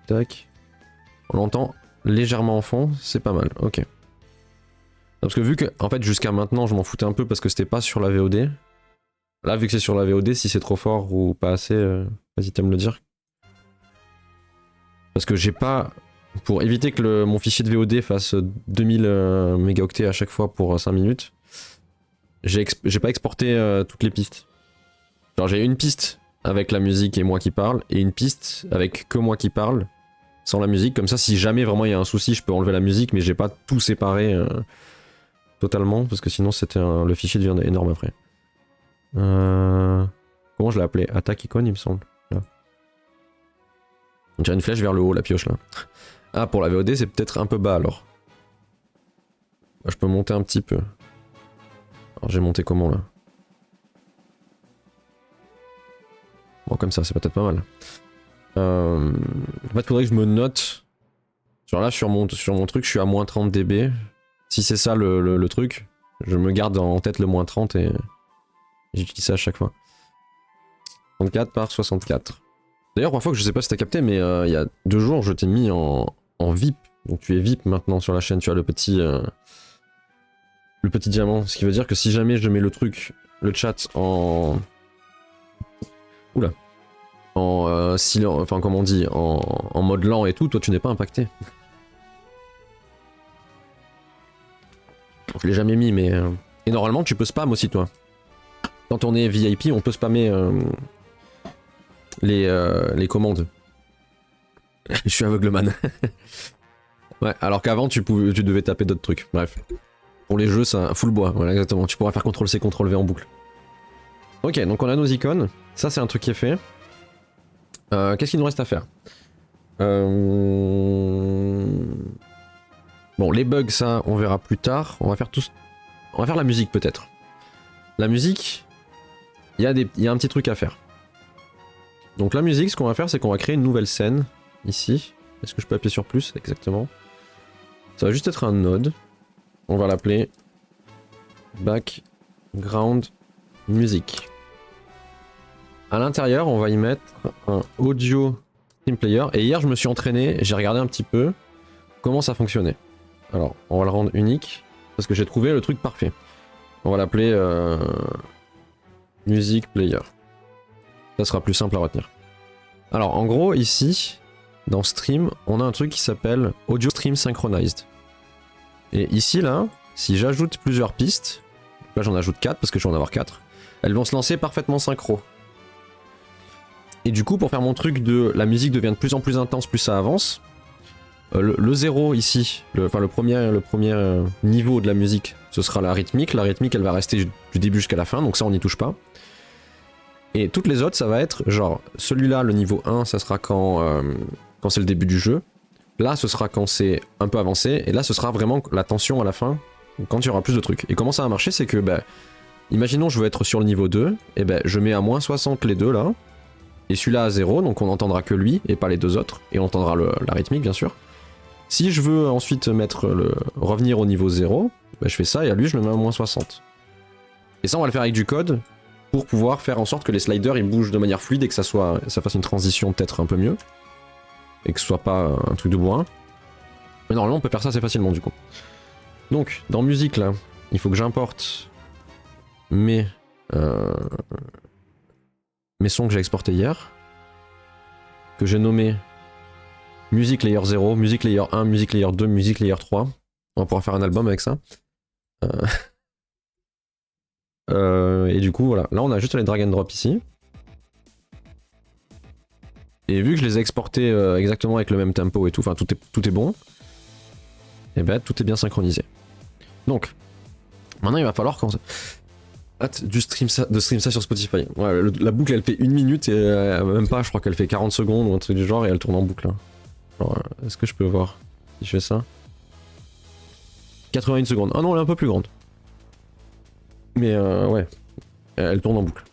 Speaker 1: Tac. On l'entend légèrement en fond, c'est pas mal, ok. Parce que vu que, en fait, jusqu'à maintenant, je m'en foutais un peu parce que c'était pas sur la VOD. Là, vu que c'est sur la VOD, si c'est trop fort ou pas assez, hésitez à me le dire. Parce que j'ai pas... Pour éviter que mon fichier de VOD fasse 2000 mégaoctets à chaque fois pour 5 minutes, j'ai pas exporté toutes les pistes. Genre j'ai une piste avec la musique et moi qui parle, et une piste avec que moi qui parle, sans la musique. Comme ça, si jamais vraiment il y a un souci, je peux enlever la musique, mais j'ai pas tout séparé totalement, parce que sinon le fichier devient énorme après. Comment je l'ai appelé? Attaque icône, il me semble. Là. On dirait une flèche vers le haut, la pioche là. Ah, pour la VOD, c'est peut-être un peu bas alors. Je peux monter un petit peu. Alors j'ai monté comment là? Bon, comme ça, c'est peut-être pas mal. En fait, faudrait que je me note. Genre là, sur mon truc, je suis à moins 30 dB. Si c'est ça le truc, je me garde en tête le moins 30 et j'utilise ça à chaque fois. 34 par 64. D'ailleurs, parfois, je sais pas si t'as capté, mais il y a 2 jours, je t'ai mis en VIP. Donc tu es VIP maintenant sur la chaîne, tu as le petit diamant. Ce qui veut dire que si jamais je mets le chat en... Oula. En silence, enfin comme on dit, en mode lent et tout, toi tu n'es pas impacté. Je l'ai jamais mis, mais... Et normalement tu peux spam aussi toi. Quand on est VIP, on peut spammer les commandes. Je suis aveugleman. Ouais, alors qu'avant tu devais taper d'autres trucs. Bref. Pour les jeux, ça full bois. Voilà, exactement. Tu pourras faire CTRL-C, CTRL-V en boucle. Ok, donc on a nos icônes. Ça, c'est un truc qui est fait. Qu'est-ce qu'il nous reste à faire? Bon, les bugs, ça, on verra plus tard. On va faire la musique, peut-être. La musique, il y a un petit truc à faire. Donc la musique, ce qu'on va faire, c'est qu'on va créer une nouvelle scène. Ici. Est-ce que je peux appuyer sur plus? Exactement. Ça va juste être un node. On va l'appeler Background Music. À l'intérieur, on va y mettre un Audio Stream Player. Et hier, je me suis entraîné, j'ai regardé un petit peu comment ça fonctionnait. Alors, on va le rendre unique parce que j'ai trouvé le truc parfait. On va l'appeler Music Player. Ça sera plus simple à retenir. Alors, en gros, ici, dans Stream, on a un truc qui s'appelle Audio Stream Synchronized. Et ici, là, si j'ajoute plusieurs pistes, là j'en ajoute 4 parce que je vais en avoir 4, elles vont se lancer parfaitement synchro. Et du coup, pour faire mon truc de la musique devient de plus en plus intense, plus ça avance, le 0 ici, le premier niveau de la musique ce sera la rythmique. La rythmique, elle va rester du début jusqu'à la fin, donc ça, on n'y touche pas. Et toutes les autres, ça va être genre, celui-là, le niveau 1, ça sera quand c'est le début du jeu. Là, ce sera quand c'est un peu avancé. Et là, ce sera vraiment la tension à la fin, quand il y aura plus de trucs. Et comment ça va marcher, c'est que, bah, imaginons je veux être sur le niveau 2, et ben je mets à moins 60 les deux là, et celui-là à 0, donc on n'entendra que lui, et pas les deux autres, et on entendra la rythmique bien sûr. Si je veux ensuite revenir au niveau 0, ben je fais ça, et à lui je le mets à moins 60. Et ça on va le faire avec du code, pour pouvoir faire en sorte que les sliders ils bougent de manière fluide, et que ça fasse une transition peut-être un peu mieux, et que ce soit pas un truc de bourrin. Mais normalement on peut faire ça assez facilement du coup. Donc, dans musique là, il faut que j'importe mes sons que j'ai exportés hier, que j'ai nommé Music Layer 0, Music Layer 1, Music Layer 2, Music Layer 3. On va pouvoir faire un album avec ça. Et du coup, voilà. Là, on a juste les drag and drop ici. Et vu que je les ai exportés exactement avec le même tempo et tout, enfin tout est bon, et ben tout est bien synchronisé. Donc, maintenant il va falloir qu'on hâte de stream ça sur Spotify. Ouais, la boucle elle fait 1 minute et même pas, je crois qu'elle fait 40 secondes ou un truc du genre et elle tourne en boucle. Hein. Alors, est-ce que je peux voir si je fais ça? 81 secondes. Ah non, elle est un peu plus grande. Mais ouais, elle tourne en boucle.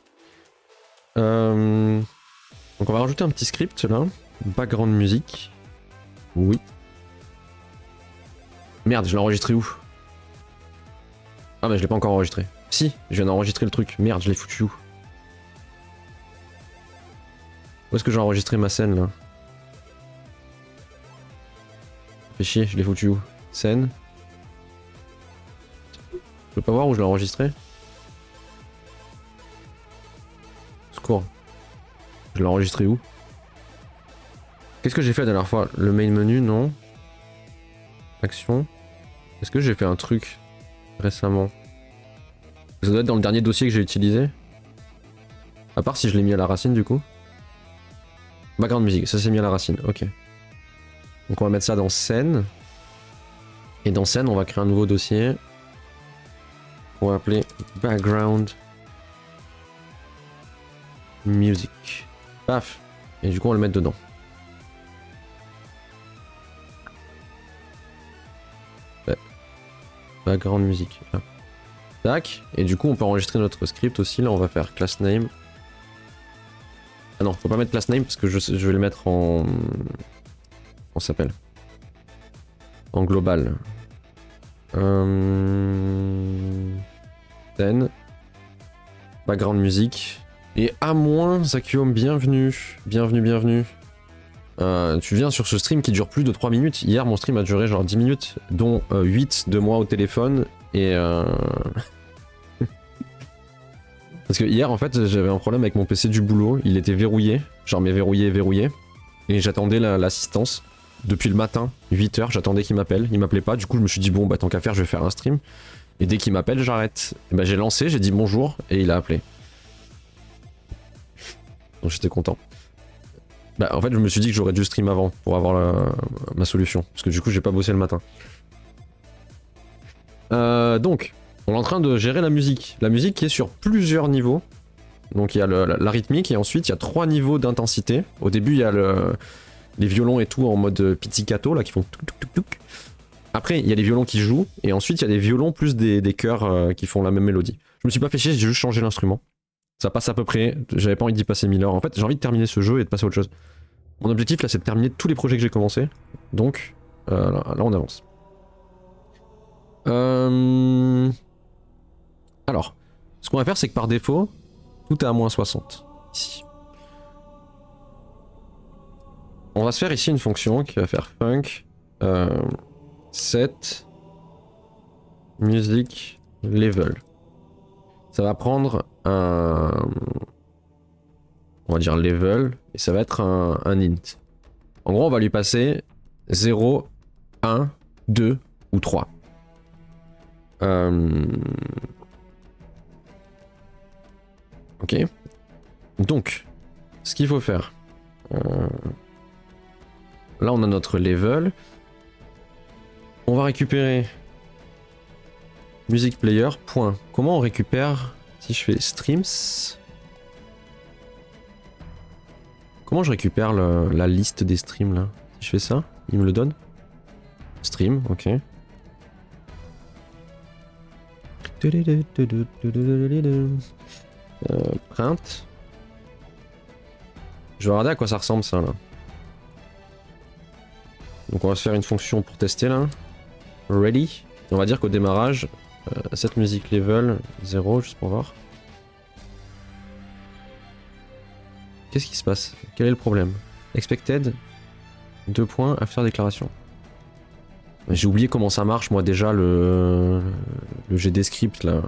Speaker 1: Donc on va rajouter un petit script là. Background music. Oui. Merde, je l'ai enregistré où? Ah mais je l'ai pas encore enregistré. Si, je viens d'enregistrer le truc. Merde, je l'ai foutu où? Où est-ce que j'ai enregistré ma scène là? Fais chier, je l'ai foutu où? Scène. Je peux pas voir où je l'ai enregistré? Secours. Je l'ai enregistré où? Qu'est-ce que j'ai fait la dernière fois? Le main menu, non. Action. Est-ce que j'ai fait un truc récemment? Ça doit être dans le dernier dossier que j'ai utilisé. À part si je l'ai mis à la racine du coup. Background music, ça s'est mis à la racine, ok. Donc on va mettre ça dans scène. Et dans scène, on va créer un nouveau dossier. On va appeler background music. Paf. Et du coup on va le mettre dedans. Ouais. Background music. Là. Tac. Et du coup on peut enregistrer notre script aussi. Là on va faire class name. Ah non, faut pas mettre class name parce que je vais le mettre en... On s'appelle en global. Scène. Background music. Et à moins, Zakium, bienvenue. Bienvenue. Tu viens sur ce stream qui dure plus de 3 minutes. Hier, mon stream a duré genre 10 minutes, dont 8 de moi au téléphone. Et parce que hier, en fait, j'avais un problème avec mon PC du boulot. Il était verrouillé. Genre, mais verrouillé. Et j'attendais l'assistance. Depuis le matin, 8h, j'attendais qu'il m'appelle. Il m'appelait pas. Du coup, je me suis dit, bon, bah tant qu'à faire, je vais faire un stream. Et dès qu'il m'appelle, j'arrête. Et bah, j'ai lancé, j'ai dit bonjour. Et il a appelé. Donc j'étais content. Bah en fait je me suis dit que j'aurais dû stream avant pour avoir ma solution. Parce que du coup j'ai pas bossé le matin. Donc on est en train de gérer la musique. La musique qui est sur plusieurs niveaux. Donc il y a la rythmique et ensuite il y a 3 niveaux d'intensité. Au début il y a les violons et tout en mode pizzicato là qui font tuk tuk tuk tuk. Après il y a les violons qui jouent et ensuite il y a des violons plus des chœurs qui font la même mélodie. Je me suis pas fait chier, j'ai juste changé l'instrument. Ça passe à peu près, j'avais pas envie d'y passer 1000 heures. En fait, j'ai envie de terminer ce jeu et de passer à autre chose. Mon objectif là, c'est de terminer tous les projets que j'ai commencé. Donc, là, on avance. Alors, ce qu'on va faire, c'est que par défaut, tout est à moins 60. Ici. On va se faire ici une fonction qui va faire func set music level. Ça va prendre un... On va dire level, et ça va être un int. En gros, on va lui passer 0, 1, 2 ou 3. Ok. Donc, ce qu'il faut faire... Là, on a notre level. On va récupérer Music player, point. Comment on récupère si je fais streams? Comment je récupère la liste des streams là? Si je fais ça, il me le donne? Stream, ok. Print. Je vais regarder à quoi ça ressemble ça là. Donc on va se faire une fonction pour tester là. Ready. Et on va dire qu'au démarrage, set music level 0 juste pour voir. Qu'est-ce qui se passe? Quel est le problème? Expected 2 points after déclaration. J'ai oublié comment ça marche moi déjà le GD script là.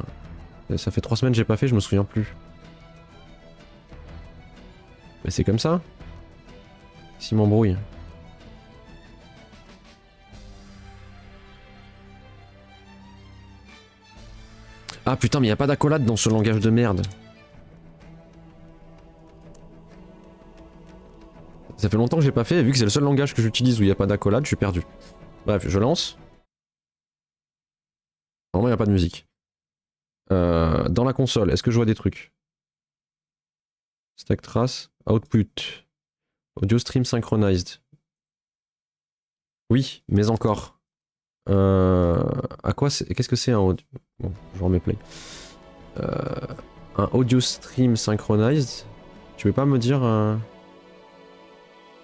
Speaker 1: Ça fait 3 semaines que j'ai pas fait, je me souviens plus. Mais c'est comme ça. S'il m'embrouille. Ah putain mais y a pas d'accolade dans ce langage de merde. Ça fait longtemps que j'ai pas fait et vu que c'est le seul langage que j'utilise où il y a pas d'accolade, je suis perdu. Bref, je lance. Normalement il n'y a pas de musique. Dans la console, est-ce que je vois des trucs? Stack trace, output, audio stream synchronized. Oui, mais encore. À quoi c'est? Qu'est-ce que c'est un audio? Bon, je remets play. Un audio stream synchronized. Tu veux pas me dire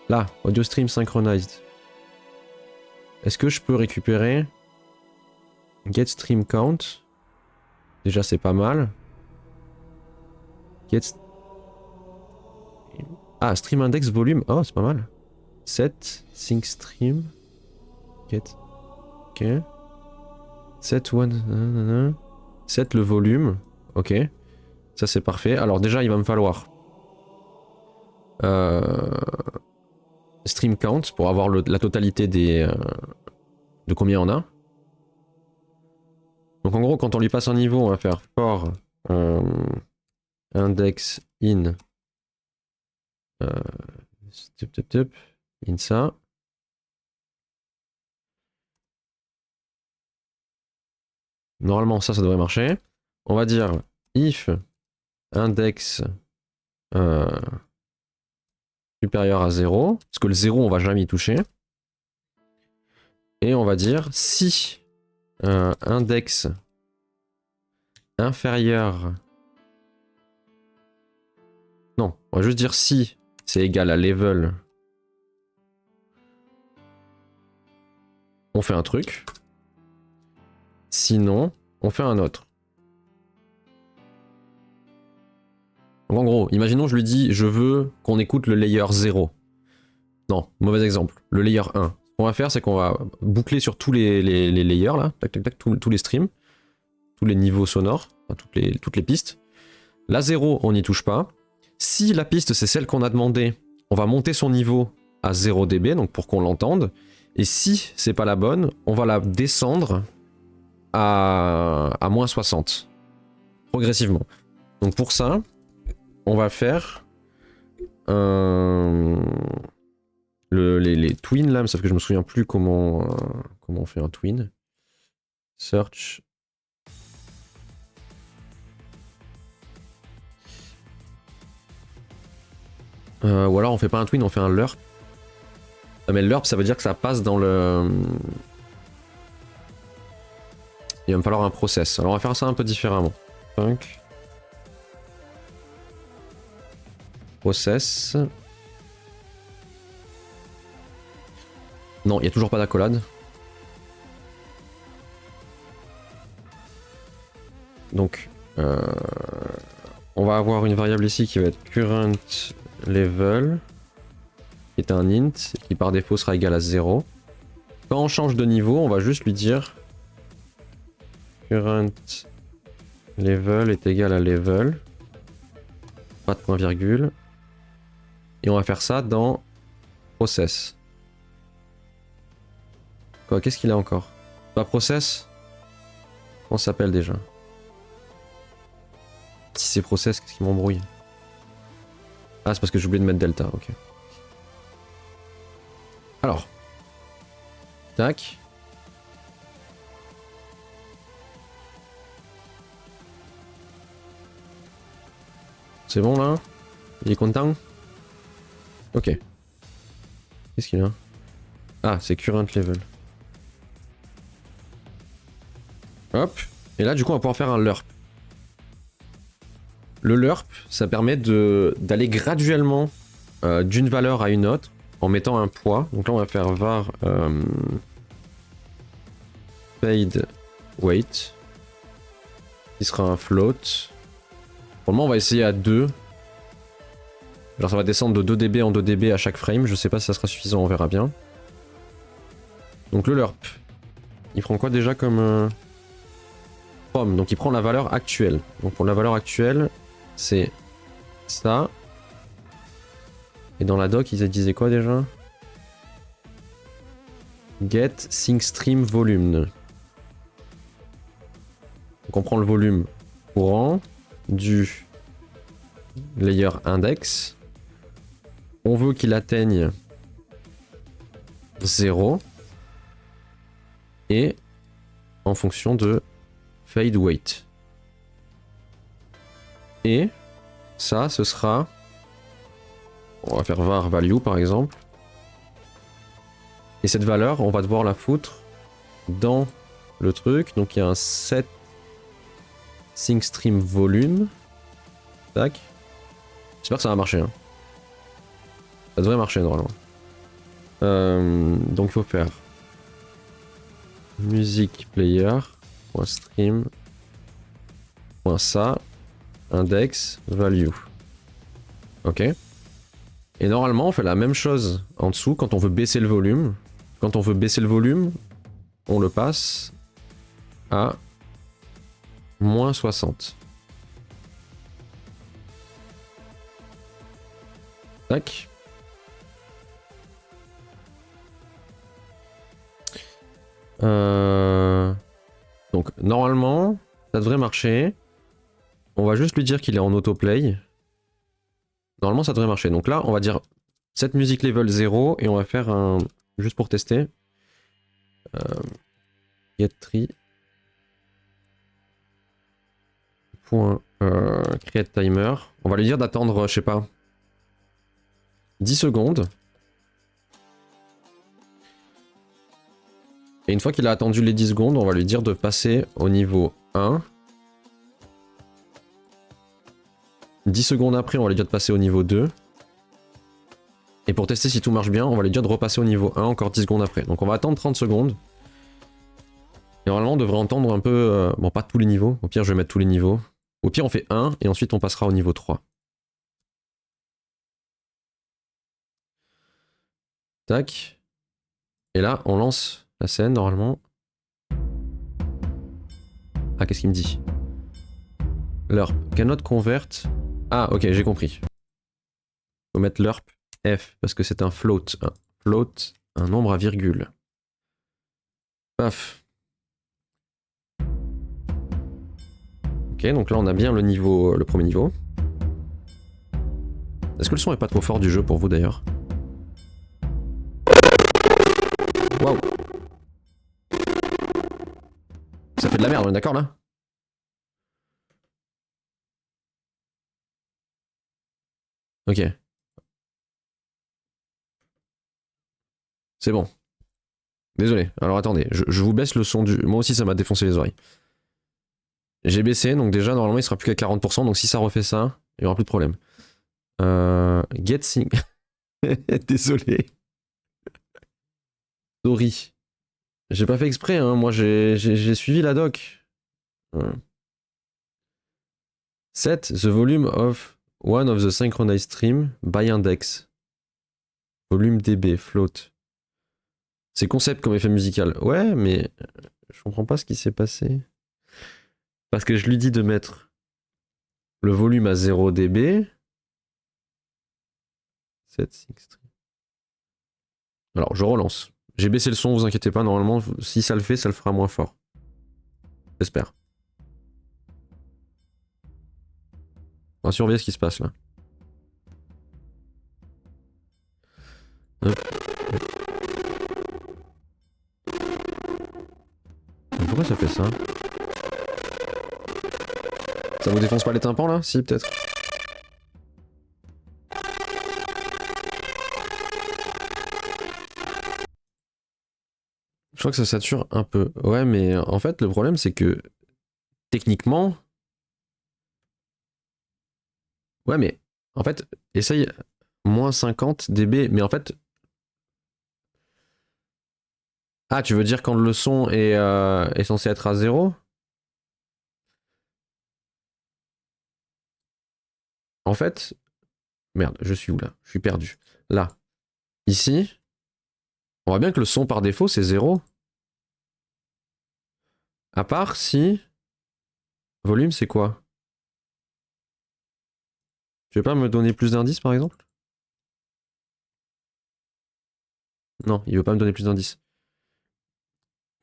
Speaker 1: là, audio stream synchronized. Est-ce que je peux récupérer get stream count? Déjà c'est pas mal. Get stream index volume. Oh c'est pas mal. Set sync stream. Get. Ok. Set one. Set le volume. Ok. Ça c'est parfait. Alors déjà il va me falloir stream count pour avoir la totalité des de combien on a. Donc en gros quand on lui passe un niveau on va faire for index in in ça. Normalement ça devrait marcher. On va dire if index supérieur à 0, parce que le 0 on va jamais y toucher. Et on va dire si index inférieur... Non, on va juste dire si c'est égal à level. On fait un truc. Sinon, on fait un autre. Donc en gros, imaginons je lui dis je veux qu'on écoute le layer 0. Non, mauvais exemple. Le layer 1. Ce qu'on va faire c'est qu'on va boucler sur tous les layers là, tac tac tac, tous les streams, tous les niveaux sonores, enfin, toutes les pistes. La 0 on n'y touche pas. Si la piste c'est celle qu'on a demandé, on va monter son niveau à 0 dB, donc pour qu'on l'entende. Et si c'est pas la bonne, on va la descendre à moins 60. Progressivement. Donc pour ça, on va faire les twins là, sauf que je me souviens plus comment on fait un twin. Search. Ou alors on fait pas un twin, on fait un lerp. Mais le lerp ça veut dire que ça passe dans le... Il va me falloir un process. Alors on va faire ça un peu différemment. Donc... Process. Non, il n'y a toujours pas d'accolade. Donc, on va avoir une variable ici qui va être current level, qui est un int, qui par défaut sera égal à 0. Quand on change de niveau, on va juste lui dire current level est égal à level, pas de point virgule. Et on va faire ça dans process. Quoi, qu'est-ce qu'il a encore? Pas process? Comment ça s'appelle déjà? Si c'est process, qu'est-ce qui m'embrouille? Ah, c'est parce que j'ai oublié de mettre delta, ok. Alors. Tac. C'est bon là? Il est content? Ok. Qu'est-ce qu'il a? Ah, c'est current level. Hop. Et là, du coup, on va pouvoir faire un LURP. Le LURP, ça permet d'aller graduellement d'une valeur à une autre en mettant un poids. Donc là, on va faire var fade weight, qui sera un float. Pour le moment, on va essayer à 2. Genre, ça va descendre de 2 dB en 2 dB à chaque frame. Je sais pas si ça sera suffisant, on verra bien. Donc le LURP, il prend quoi déjà comme from? Donc il prend la valeur actuelle. Donc pour la valeur actuelle, c'est ça. Et dans la doc, ils disaient quoi déjà? Get sync stream volume. Donc on prend le volume courant du layer index. On veut qu'il atteigne 0. Et en fonction de fade weight. Et ça, ce sera... On va faire var value par exemple. Et cette valeur, on va devoir la foutre dans le truc. Donc il y a un set sync stream volume. Tac. J'espère que ça va marcher. Hein. Ça devrait marcher normalement. Donc il faut faire music player .stream .ça index value. Ok. Et normalement on fait la même chose en dessous quand on veut baisser le volume. Quand on veut baisser le volume, on le passe à moins 60. Tac. Donc normalement, ça devrait marcher. On va juste lui dire qu'il est en autoplay. Normalement, ça devrait marcher. Donc là, on va dire set music level 0 et on va faire un... Juste pour tester. Get tree. Point create timer. On va lui dire d'attendre, je sais pas, 10 secondes. Et une fois qu'il a attendu les 10 secondes, on va lui dire de passer au niveau 1. 10 secondes après, on va lui dire de passer au niveau 2. Et pour tester si tout marche bien, on va lui dire de repasser au niveau 1 encore 10 secondes après. Donc on va attendre 30 secondes. Et normalement, on devrait entendre un peu... bon, pas tous les niveaux. Au pire, je vais mettre tous les niveaux. Au pire, on fait 1 et ensuite on passera au niveau 3. Tac. Et là, on lance la scène normalement. Ah, qu'est-ce qu'il me dit? LURP. Cannot convert. Ah, ok, j'ai compris. Faut mettre LURP F parce que c'est un float. Un float, un nombre à virgule. Paf. Ok, donc là on a bien le niveau, le premier niveau. Est-ce que le son est pas trop fort du jeu pour vous d'ailleurs? Waouh. Ça fait de la merde, on est d'accord là? Ok. C'est bon. Désolé. Alors attendez, je vous baisse le son du... Moi aussi ça m'a défoncé les oreilles. J'ai baissé, donc déjà normalement il sera plus qu'à 40%, donc si ça refait ça, il n'y aura plus de problème. Get sync... Désolé. Sorry. J'ai pas fait exprès, hein. Moi j'ai suivi la doc. Set the volume of one of the synchronized stream by index. Volume dB, float. C'est concept comme effet musical. Ouais, mais je comprends pas ce qui s'est passé. Parce que je lui dis de mettre le volume à 0 dB. Set sync stream. Alors, je relance. J'ai baissé le son, vous inquiétez pas. Normalement, si ça le fait, ça le fera moins fort. J'espère. On va surveiller ce qui se passe là. Hop. Pourquoi ça fait ça? Ça vous défonce pas les tympans là? Si, peut-être. Je crois que ça sature un peu. Ouais, mais en fait, le problème, c'est que techniquement... Ouais, mais en fait, essaye moins 50 dB. Mais en fait... Ah, tu veux dire quand le son est censé être à 0? En fait... Merde, je suis où là? Je suis perdu. Là. Ici... On voit bien que le son par défaut, c'est 0. À part si... Volume, c'est quoi? Tu veux pas me donner plus d'indices, par exemple? Non, il veut pas me donner plus d'indices.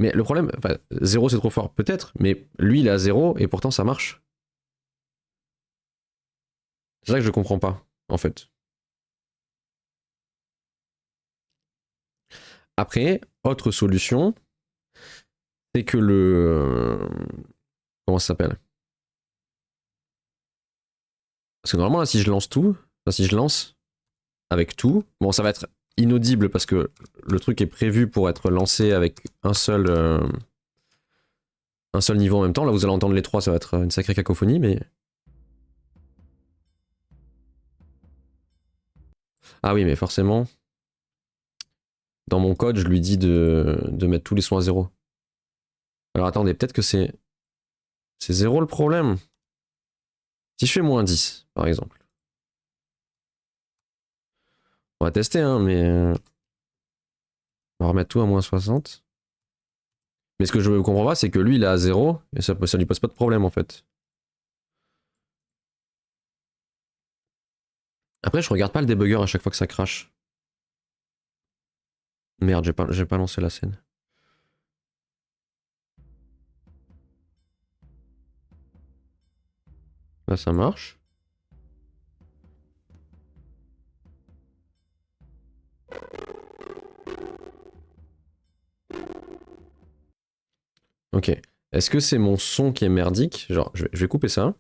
Speaker 1: Mais le problème... Enfin, 0 c'est trop fort, peut-être, mais lui, il est à 0 et pourtant ça marche. C'est ça que je comprends pas, en fait. Après, autre solution, c'est que le... Comment ça s'appelle? Parce que normalement, là, si je lance tout, enfin, si je lance avec tout, bon, ça va être inaudible parce que le truc est prévu pour être lancé avec un seul niveau en même temps. Là, vous allez entendre les trois, ça va être une sacrée cacophonie, mais... Ah oui, mais forcément, dans mon code, je lui dis de mettre tous les sons à 0. Alors attendez, peut-être que c'est 0 le problème. Si je fais moins 10, par exemple. On va tester, hein, mais... On va remettre tout à moins 60. Mais ce que je comprends pas, c'est que lui, il est à 0, et ça lui pose pas de problème, en fait. Après, je regarde pas le débugger à chaque fois que ça crache. Merde, j'ai pas lancé la scène. Là, ça marche. Ok. Est-ce que c'est mon son qui est merdique? Genre, je vais couper ça.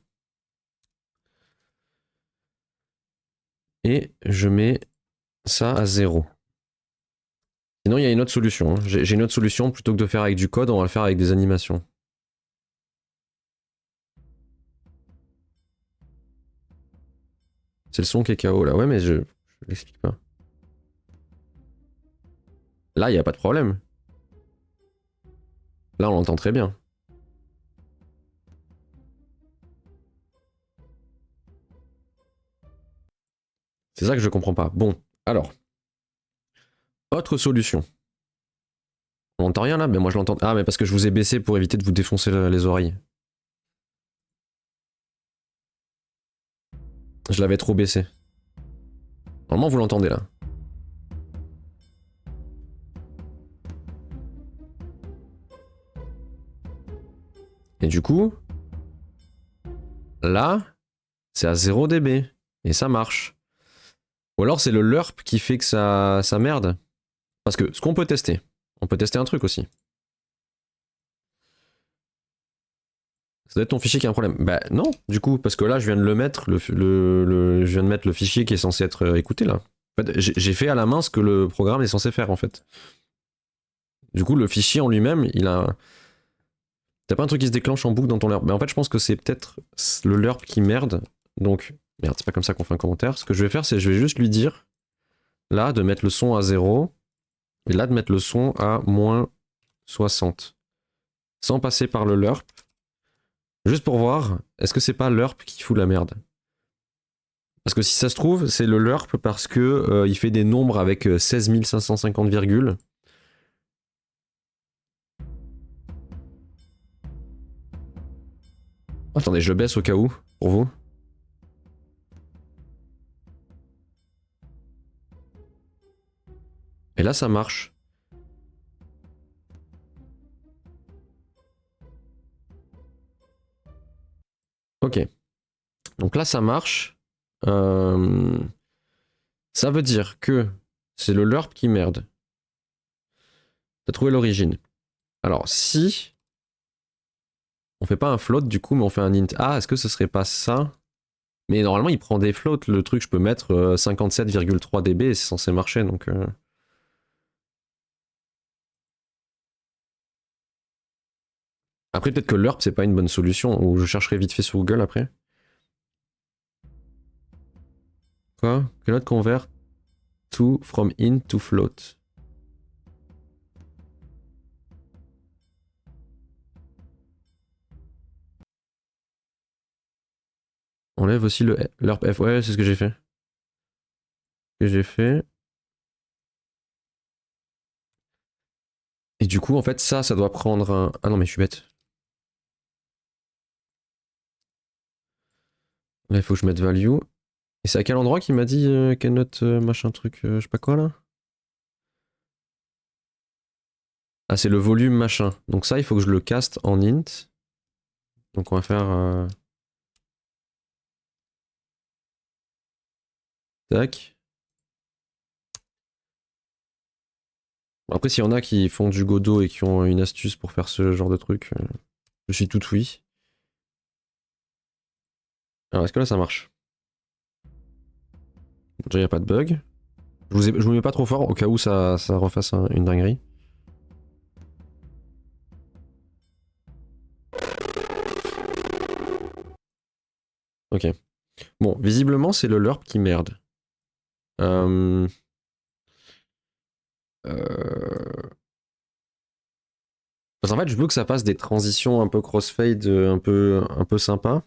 Speaker 1: Et je mets ça à 0. Sinon, il y a une autre solution. Hein. J'ai une autre solution. Plutôt que de faire avec du code, on va le faire avec des animations. C'est le son qui est KO là. Ouais, mais je l'explique pas. Là, il n'y a pas de problème. Là, on l'entend très bien. C'est ça que je comprends pas. Bon, alors. Autre solution. On n'entend rien là? Mais moi je l'entends. Ah, mais parce que je vous ai baissé pour éviter de vous défoncer les oreilles. Je l'avais trop baissé. Normalement, vous l'entendez là. Et du coup, là, c'est à 0 dB. Et ça marche. Ou alors c'est le LURP qui fait que ça merde. Parce que ce qu'on peut tester, on peut tester un truc aussi. Ça doit être ton fichier qui a un problème. Bah non, du coup, parce que là, je viens de le mettre, je viens de mettre le fichier qui est censé être écouté là. En fait, j'ai fait à la main ce que le programme est censé faire en fait. Du coup, le fichier en lui-même, il a... T'as pas un truc qui se déclenche en boucle dans ton LURP? Mais en fait, je pense que c'est peut-être le LURP qui merde. Donc, merde, c'est pas comme ça qu'on fait un commentaire. Ce que je vais faire, c'est je vais juste lui dire, là, de mettre le son à 0, et là, de mettre le son à moins 60. Sans passer par le LURP. Juste pour voir, est-ce que c'est pas l'URP qui fout la merde? Parce que si ça se trouve, c'est le LURP parce que il fait des nombres avec 16 550 virgules. Attendez, je baisse au cas où, pour vous. Et là, ça marche. Ok. Donc là, ça marche. Ça veut dire que c'est le LURP qui merde. T'as trouvé l'origine. Alors, si on fait pas un float du coup, mais on fait un int a, est-ce que ce serait pas ça? Mais normalement, il prend des floats. Le truc, je peux mettre 57,3 dB et c'est censé marcher, donc... Après, peut-être que l'URP, c'est pas une bonne solution, ou je chercherai vite fait sur Google après. Quoi? Cannot convert to from int to float. Enlève aussi le l'URP F. Ouais, c'est ce que j'ai fait. Et du coup, en fait, ça doit prendre un... Ah non, mais je suis bête. Là, il faut que je mette value. Et c'est à quel endroit qu'il m'a dit cannot machin truc, je sais pas quoi là? Ah, c'est le volume machin. Donc ça, il faut que je le caste en int. Donc on va faire... Tac. Après, s'il y en a qui font du Godot et qui ont une astuce pour faire ce genre de truc, je suis tout oui. Alors, est-ce que là, ça marche? Déjà, il n'y a pas de bug. Je vous mets pas trop fort au cas où ça refasse une dinguerie. Ok. Bon, visiblement, c'est le LURP qui merde. Parce qu'en fait, je veux que ça fasse des transitions un peu crossfade, un peu sympa.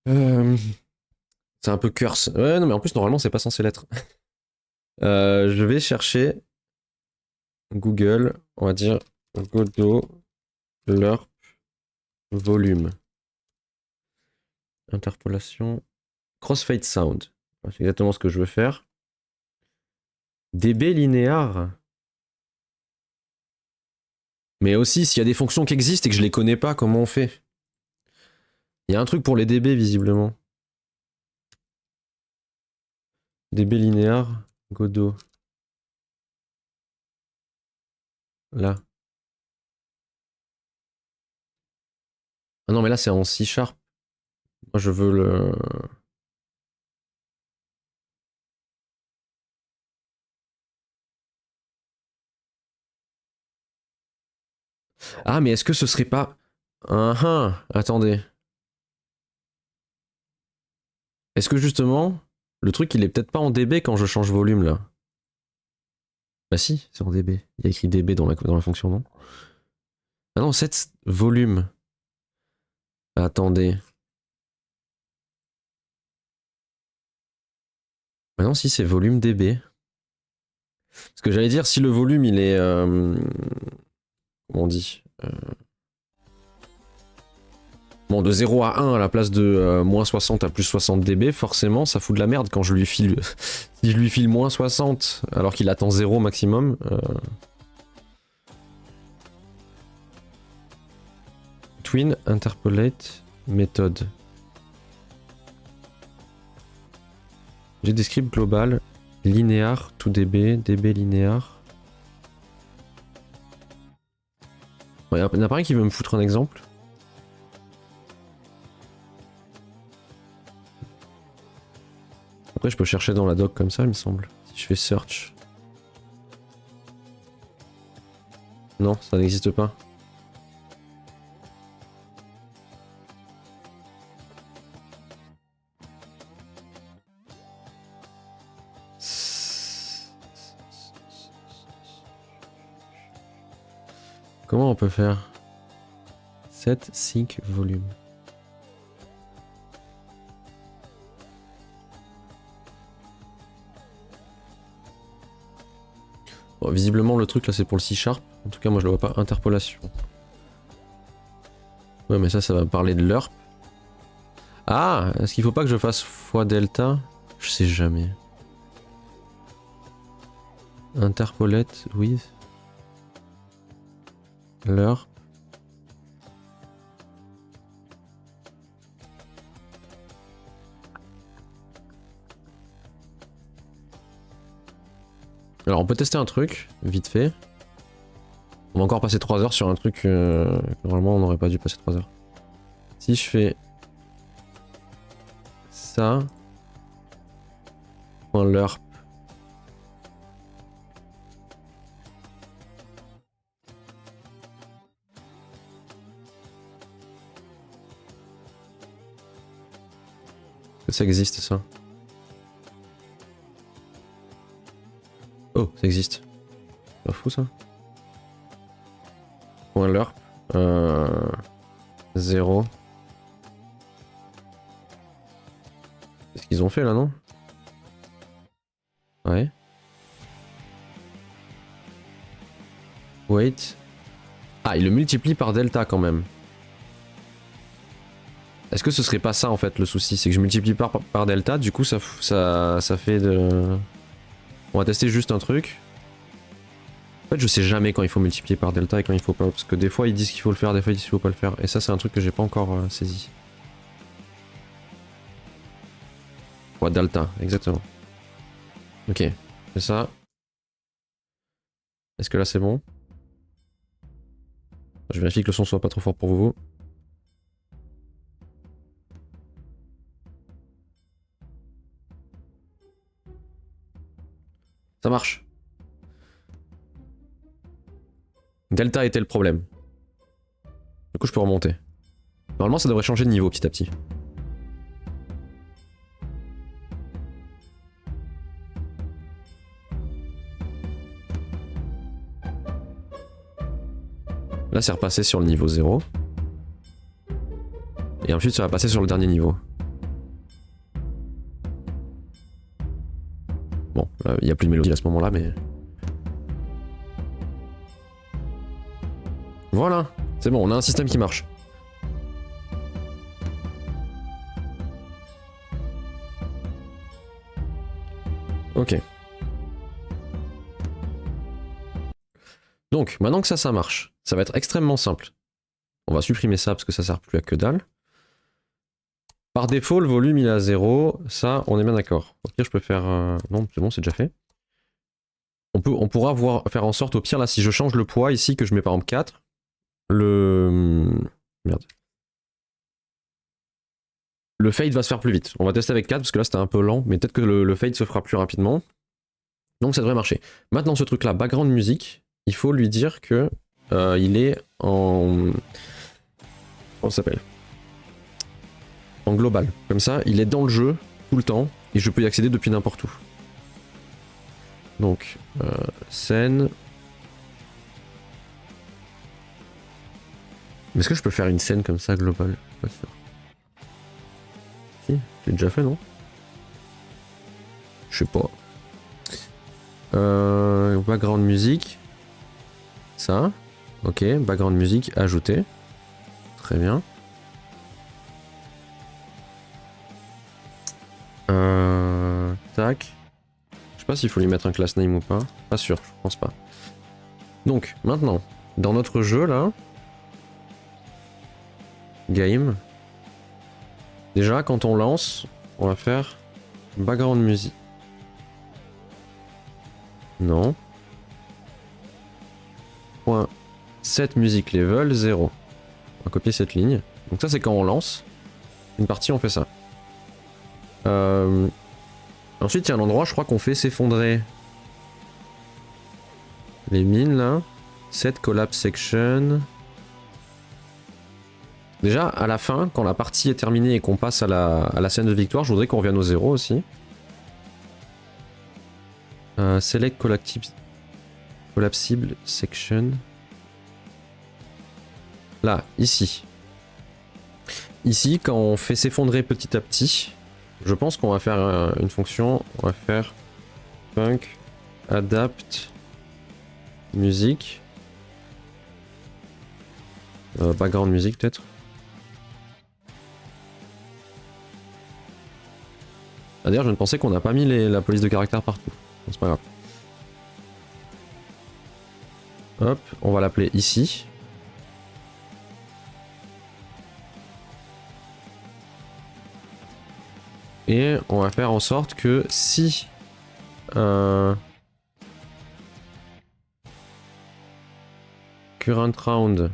Speaker 1: C'est un peu curse. Ouais, non, mais en plus, normalement, c'est pas censé l'être. Je vais chercher Google, on va dire Godot LURP volume. Interpolation. Crossfade sound. C'est exactement ce que je veux faire. DB linéaire. Mais aussi, s'il y a des fonctions qui existent et que je les connais pas, comment on fait? Il y a un truc pour les DB, visiblement. DB linéaire, Godot. Là. Ah non, mais là, c'est en C#. Moi, je veux le... Ah, mais est-ce que ce serait pas... Attendez. Est-ce que justement, le truc, il est peut-être pas en DB quand je change volume, là? Bah si, c'est en DB. Il y a écrit DB dans la fonction, non? Ah non, set volume. Attendez. Bah non, si, c'est volume DB. Parce que j'allais dire, si le volume, il est... comment on dit Bon, de 0 à 1 à la place de moins 60 à plus 60 dB, forcément, ça fout de la merde quand je lui file... si je lui file moins 60 alors qu'il attend 0 maximum... Twin interpolate méthode. J'ai des scripts global linéaire to dB, dB linéaire. Il y en a pas un qui veut me foutre un exemple? Après, je peux chercher dans la doc comme ça, il me semble. Si je fais search. Non, ça n'existe pas. Comment on peut faire? Set sync volume. Bon, visiblement le truc là c'est pour le C#. En tout cas moi je le vois pas. Interpolation. Ouais mais ça va me parler de l'URP. Ah, est-ce qu'il faut pas que je fasse fois delta? Je sais jamais. Interpolate with l'URP. Alors on peut tester un truc, vite fait. On va encore passer 3 heures sur un truc que normalement on n'aurait pas dû passer 3 heures. Si je fais ça, point l'URP. Ça existe ça. Oh, ça existe. C'est pas fou ça. Point LERP. 0. C'est ce qu'ils ont fait là, non? Ouais. Wait. Ah, il le multiplie par delta quand même. Est-ce que ce serait pas ça en fait le souci? C'est que je multiplie par delta, du coup ça fait de... On va tester juste un truc. En fait je sais jamais quand il faut multiplier par delta et quand il faut pas. Parce que des fois ils disent qu'il faut le faire, des fois ils disent qu'il faut pas le faire. Et ça c'est un truc que j'ai pas encore saisi. Ouais, delta, exactement. Ok, c'est ça. Est-ce que là c'est bon? Je vérifie que le son soit pas trop fort pour vous. Ça marche. Delta était le problème. Du coup je peux remonter. Normalement ça devrait changer de niveau petit à petit. Là c'est repassé sur le niveau 0. Et ensuite ça va passer sur le dernier niveau. Bon, il n'y a plus de mélodie à ce moment-là, mais... Voilà, c'est bon, on a un système qui marche. Ok. Donc, maintenant que ça marche, ça va être extrêmement simple. On va supprimer ça parce que ça sert plus à que dalle. Par défaut, le volume il est à 0, ça on est bien d'accord. Au pire je peux faire... Non, c'est bon, c'est déjà fait. On pourra faire en sorte, au pire là, si je change le poids ici, que je mets par exemple 4, Merde. Le fade va se faire plus vite. On va tester avec 4 parce que là c'était un peu lent, mais peut-être que le fade se fera plus rapidement. Donc ça devrait marcher. Maintenant ce truc là, background music, il faut lui dire que il est en... Comment ça s'appelle ? En global. Comme ça, il est dans le jeu tout le temps et je peux y accéder depuis n'importe où. Donc, scène. Mais est-ce que je peux faire une scène comme ça globale ? Pas sûr. Si, j'ai déjà fait, non ? Je sais pas. Background music. Ça. Ok, background music ajouté. Très bien. Tac. Je sais pas s'il faut lui mettre un class name ou pas. Pas sûr, je pense pas. Donc, maintenant, dans notre jeu là. Game. Déjà, quand on lance, on va faire background music. Non. Point set music level 0. On va copier cette ligne. Donc ça c'est quand on lance. Une partie on fait ça. Ensuite il y a un endroit je crois qu'on fait s'effondrer les mines là. Set collapse section. Déjà à la fin, quand la partie est terminée et qu'on passe à la scène de victoire, je voudrais qu'on revienne au 0 aussi. Select collapsible section. Là, ici. Ici, quand on fait s'effondrer petit à petit, je pense qu'on va faire une fonction. On va faire func adapt music. Background music peut-être. Ah, d'ailleurs, je ne pensais qu'on n'a pas mis la police de caractère partout. C'est pas grave. Hop, on va l'appeler ici. Et on va faire en sorte que si current round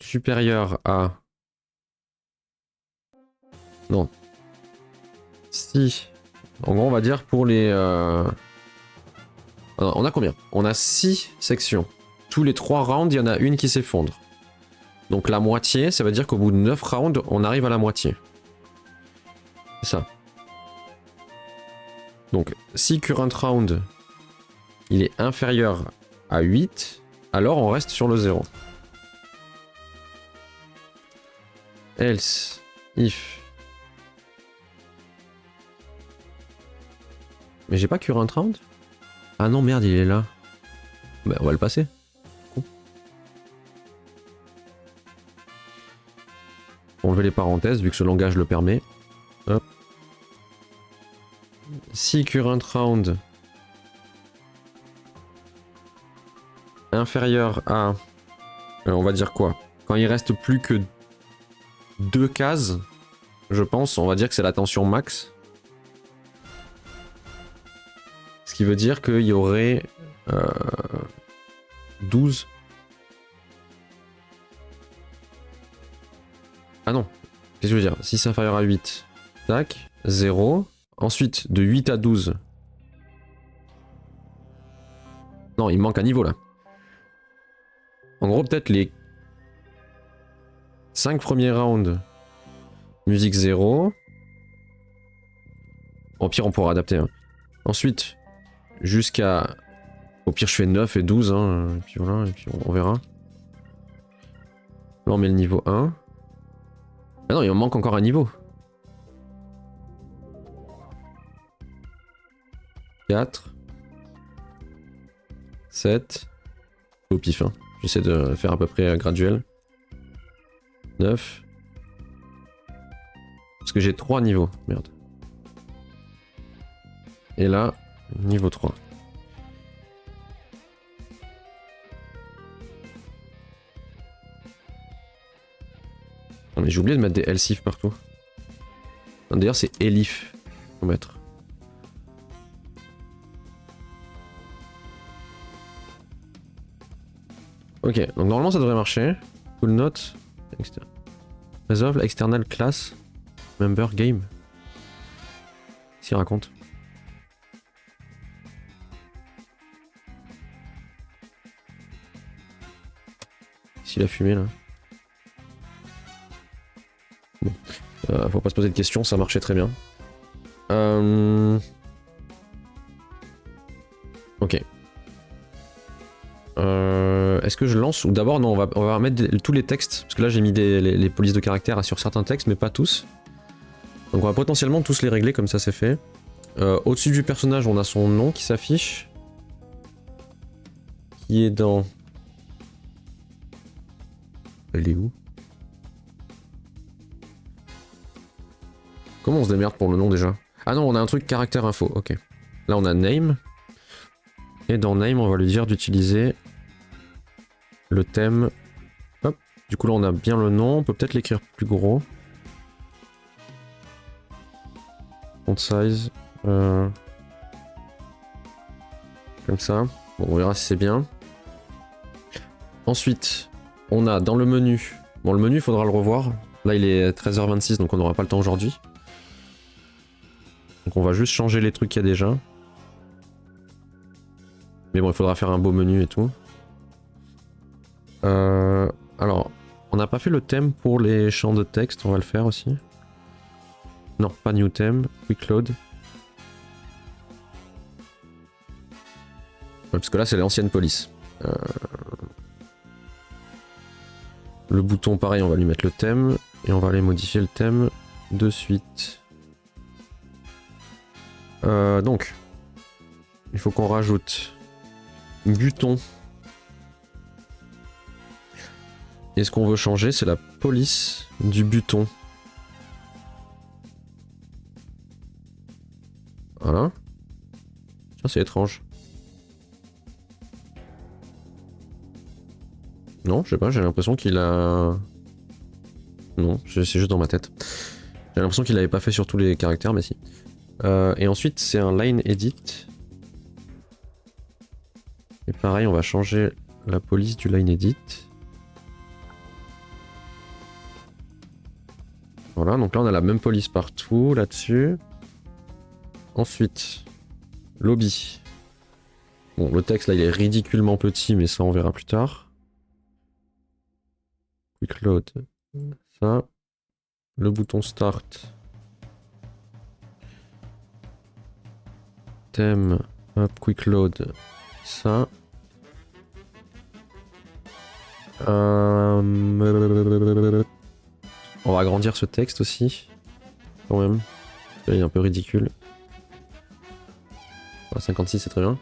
Speaker 1: supérieur à... Non. Si... En gros on va dire pour les... On a combien? On a 6 sections. Tous les 3 rounds, il y en a une qui s'effondre. Donc la moitié, ça veut dire qu'au bout de 9 rounds, on arrive à la moitié. C'est ça. Donc si current round, il est inférieur à 8, alors on reste sur le 0. Else, if... Mais j'ai pas current round? Ah non, merde, il est là. Bah, on va le passer. Enlever les parenthèses, vu que ce langage le permet. Hop. Si current round inférieur à... on va dire quoi? Quand il reste plus que 2 cases, je pense, on va dire que c'est la tension max. Ce qui veut dire qu'il y aurait 12. Ah non, qu'est-ce que je veux dire? Si c'est inférieur à 8, tac, 0. Ensuite, de 8 à 12. Non, il manque un niveau là. En gros, peut-être les 5 premiers rounds, musique 0. Au pire, on pourra adapter. Hein. Ensuite, jusqu'à... Au pire, je fais 9 et 12. Hein, et puis voilà, et puis on verra. Là, on met le niveau 1. Ah non, il en manque encore un niveau. 4. 7. Au pif, hein. J'essaie de faire à peu près graduel. 9. Parce que j'ai 3 niveaux. Merde. Et là, niveau 3. Non mais j'ai oublié de mettre des else if partout. D'ailleurs c'est elif faut mettre. Ok, donc normalement ça devrait marcher. Cool note. Resolve external class member game. S'il raconte. S'il a fumé là. Bon. Faut pas se poser de questions, ça marchait très bien. Ok. Est-ce que je lance ou d'abord non, on va mettre tous les textes parce que là j'ai mis les polices de caractère sur certains textes mais pas tous. Donc on va potentiellement tous les régler comme ça c'est fait. Au-dessus du personnage on a son nom qui s'affiche. Qui est dans... Elle est où? Comment on se démerde pour le nom déjà? Ah non on a un truc caractère info, ok. Là on a name. Et dans name on va lui dire d'utiliser le thème. Hop. Du coup là on a bien le nom, on peut peut-être l'écrire plus gros. Font size. Comme ça. Bon on verra si c'est bien. Ensuite, on a dans le menu. Bon le menu il faudra le revoir. Là il est 13h26 donc on n'aura pas le temps aujourd'hui. Donc on va juste changer les trucs qu'il y a déjà. Mais bon il faudra faire un beau menu et tout. Alors, on n'a pas fait le thème pour les champs de texte, on va le faire aussi. Non, pas new theme, quick load. Ouais, parce que là c'est l'ancienne police. Le bouton pareil, on va lui mettre le thème. Et on va aller modifier le thème de suite. Donc, il faut qu'on rajoute buton. Et ce qu'on veut changer, c'est la police du buton. Voilà. Tiens, c'est étrange. Non, je sais pas, j'ai l'impression qu'il a... Non, c'est juste dans ma tête. J'ai l'impression qu'il avait pas fait sur tous les caractères, mais si. Et ensuite, c'est un line edit. Et pareil, on va changer la police du line edit. Voilà, donc là on a la même police partout, là-dessus. Ensuite, lobby. Bon, le texte là il est ridiculement petit, mais ça on verra plus tard. quick load. Ça. Le bouton start. Thème, hop, quick load. Ça. On va agrandir ce texte aussi. Quand même. Là, il est un peu ridicule. 56 c'est très bien.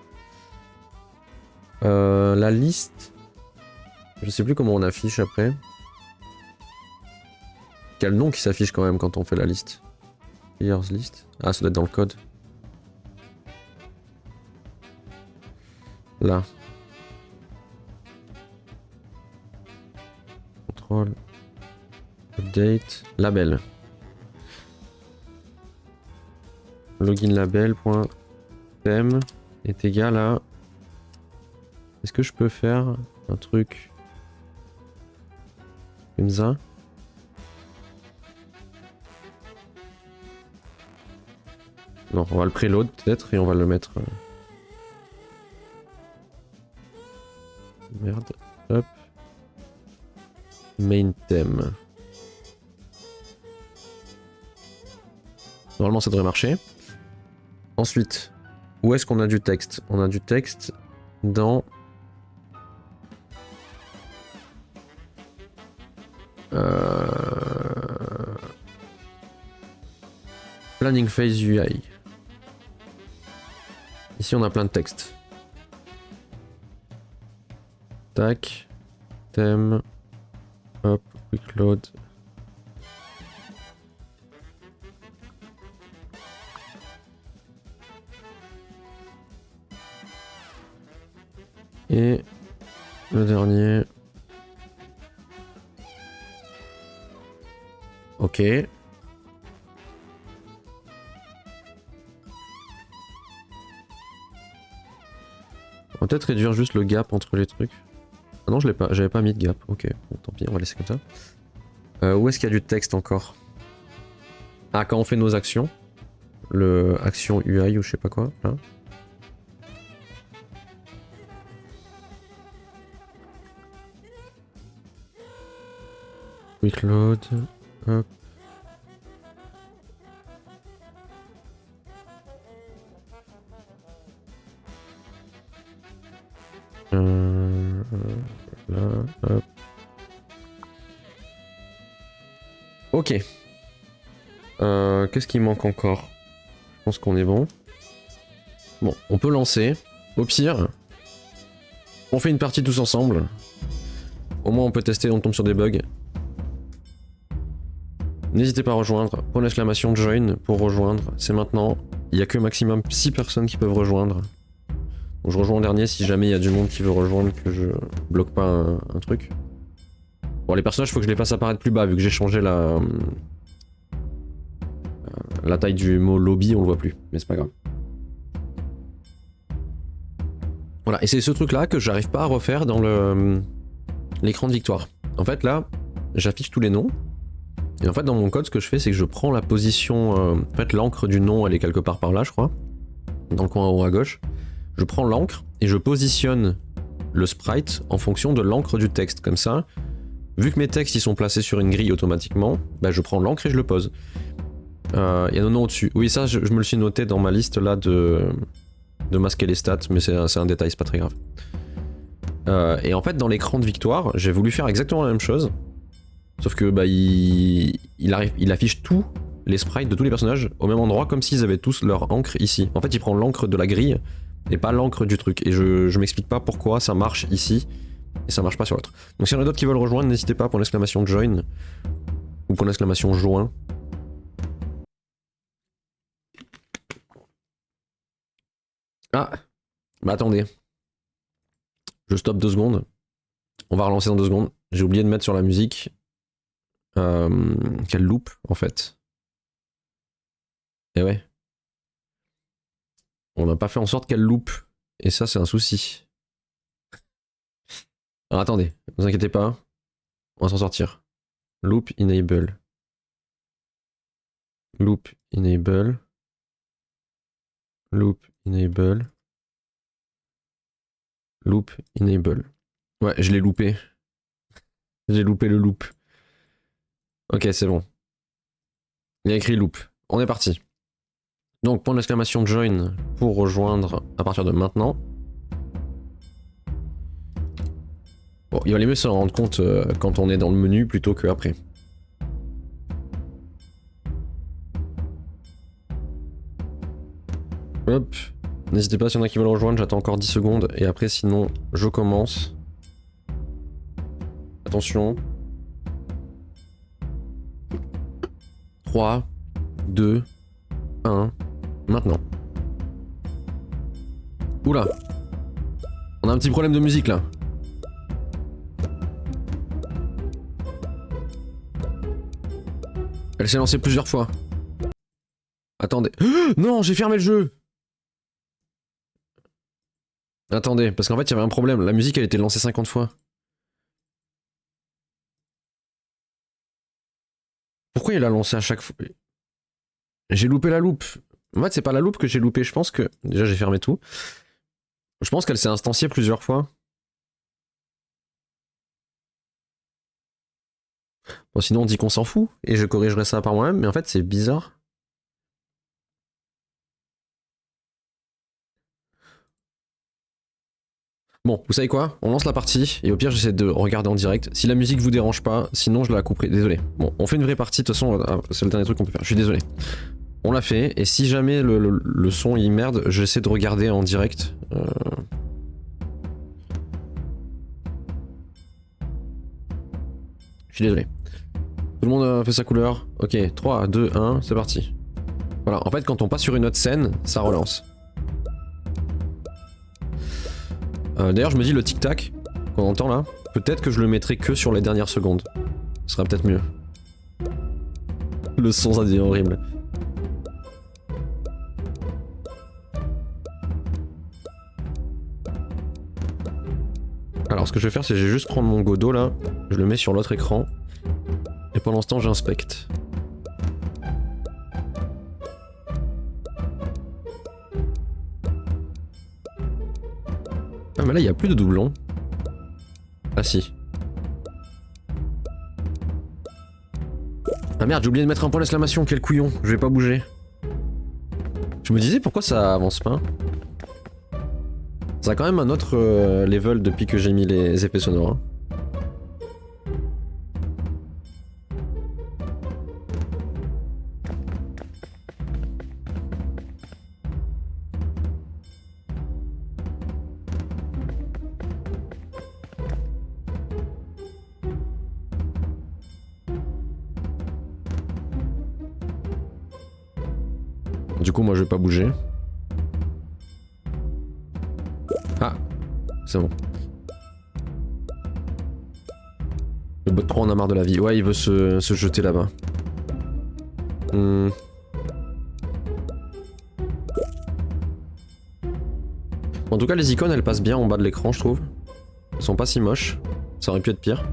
Speaker 1: La liste. Je sais plus comment on affiche après. Quel nom qui s'affiche quand même quand on fait la liste. Players list. Ah, ça doit être dans le code. Là. Contrôle. Update. Label. Login label.thème est égal à... Est-ce que je peux faire un truc comme ça? Non, on va le preload peut-être et on va le mettre... Merde. Hop. Main theme. Normalement ça devrait marcher. Ensuite, où est-ce qu'on a du texte? On a du texte dans... Planning phase UI. Ici on a plein de textes. Tac. Thème. Hop. Quick load. Et le dernier. Ok. On va peut-être réduire juste le gap entre les trucs. Ah non, je l'ai pas, j'avais pas mis de gap. Ok, bon, tant pis, on va laisser comme ça. Où est-ce qu'il y a du texte encore? Ah, quand on fait nos actions. Le action UI ou je sais pas quoi, là. Quick load, hop. Là, hop. Ok. Qu'est-ce qui manque encore? Je pense qu'on est bon. Bon, on peut lancer. Au pire, on fait une partie tous ensemble. Au moins on peut tester, on tombe sur des bugs. N'hésitez pas à rejoindre. Point d'exclamation join pour rejoindre. C'est maintenant. Il n'y a que maximum 6 personnes qui peuvent rejoindre. Donc je rejoins en dernier si jamais il y a du monde qui veut rejoindre, que je bloque pas un truc. Bon, les personnages, faut que je les fasse apparaître plus bas vu que j'ai changé la taille du mot lobby, on le voit plus, mais c'est pas grave. Voilà, et c'est ce truc là que j'arrive pas à refaire dans l'écran de victoire. En fait là, j'affiche tous les noms. Et en fait dans mon code ce que je fais c'est que je prends la position, en fait l'encre du nom elle est quelque part par là je crois. Dans le coin en haut à gauche. Je prends l'encre et je positionne le sprite en fonction de l'encre du texte. Comme ça, vu que mes textes ils sont placés sur une grille automatiquement, bah, je prends l'encre et je le pose. Il y a nos noms au-dessus. Oui ça je me le suis noté dans ma liste là de masquer les stats, mais c'est un détail, c'est pas très grave. Et en fait dans l'écran de victoire, j'ai voulu faire exactement la même chose. Sauf que bah il affiche tous les sprites de tous les personnages au même endroit comme s'ils avaient tous leur encre ici. En fait il prend l'encre de la grille et pas l'encre du truc. Et je m'explique pas pourquoi ça marche ici et ça marche pas sur l'autre. Donc s'il y en a d'autres qui veulent rejoindre, n'hésitez pas pour l'exclamation join ou pour l'exclamation joint. Ah, bah attendez. Je stoppe 2 secondes. On va relancer dans 2 secondes. J'ai oublié de mettre sur la musique qu'elle loupe en fait. Et ouais. On n'a pas fait en sorte qu'elle loupe. Et ça c'est un souci. Alors attendez, ne vous inquiétez pas. On va s'en sortir. Loop enable. Loop enable. Loop enable. Loop enable. Ouais, je l'ai loupé. J'ai loupé le loop. Ok, c'est bon. Il y a écrit loop. On est parti. Donc, point d'exclamation join pour rejoindre à partir de maintenant. Bon, il valait mieux s'en rendre compte quand on est dans le menu plutôt qu'après. Hop. N'hésitez pas s'il y en a qui veulent rejoindre, j'attends encore 10 secondes et après sinon je commence. Attention. 3, 2, 1, maintenant. Oula. On a un petit problème de musique là. Elle s'est lancée plusieurs fois. Attendez. Non, j'ai fermé le jeu. Attendez, parce qu'en fait il y avait un problème. La musique elle était lancée 50 fois. Pourquoi il l'a lancé à chaque fois? J'ai loupé la loupe. En fait c'est pas la loupe que j'ai loupé, je pense que... Déjà j'ai fermé tout. Je pense qu'elle s'est instanciée plusieurs fois. Bon sinon on dit qu'on s'en fout, et je corrigerai ça par moi-même, mais en fait c'est bizarre. Bon, vous savez quoi? On lance la partie, et au pire j'essaie de regarder en direct. Si la musique vous dérange pas, sinon je la couperai. Désolé. Bon, on fait une vraie partie, de toute façon, c'est le dernier truc qu'on peut faire. Je suis désolé. On l'a fait, et si jamais le son il merde, j'essaie de regarder en direct. Je suis désolé. Tout le monde a fait sa couleur. Ok, 3, 2, 1, c'est parti. Voilà, en fait quand on passe sur une autre scène, ça relance. D'ailleurs je me dis le tic-tac qu'on entend là, peut-être que je le mettrai que sur les dernières secondes. Ce serait peut-être mieux. Le son ça devient horrible. Alors ce que je vais faire c'est que je vais juste prendre mon Godot là, je le mets sur l'autre écran, et pendant ce temps j'inspecte. Ah mais là il n'y a plus de doublons. Ah si. Ah merde, j'ai oublié de mettre un point d'exclamation, quel couillon, je vais pas bouger. Je me disais pourquoi ça avance pas. Ça a quand même un autre level depuis que j'ai mis les effets sonores. Hein. Du coup, moi je vais pas bouger. Ah, c'est bon. Le bot 3 en a marre de la vie. Ouais, il veut se jeter là-bas. En tout cas, les icônes elles passent bien en bas de l'écran, je trouve. Elles sont pas si moches. Ça aurait pu être pire.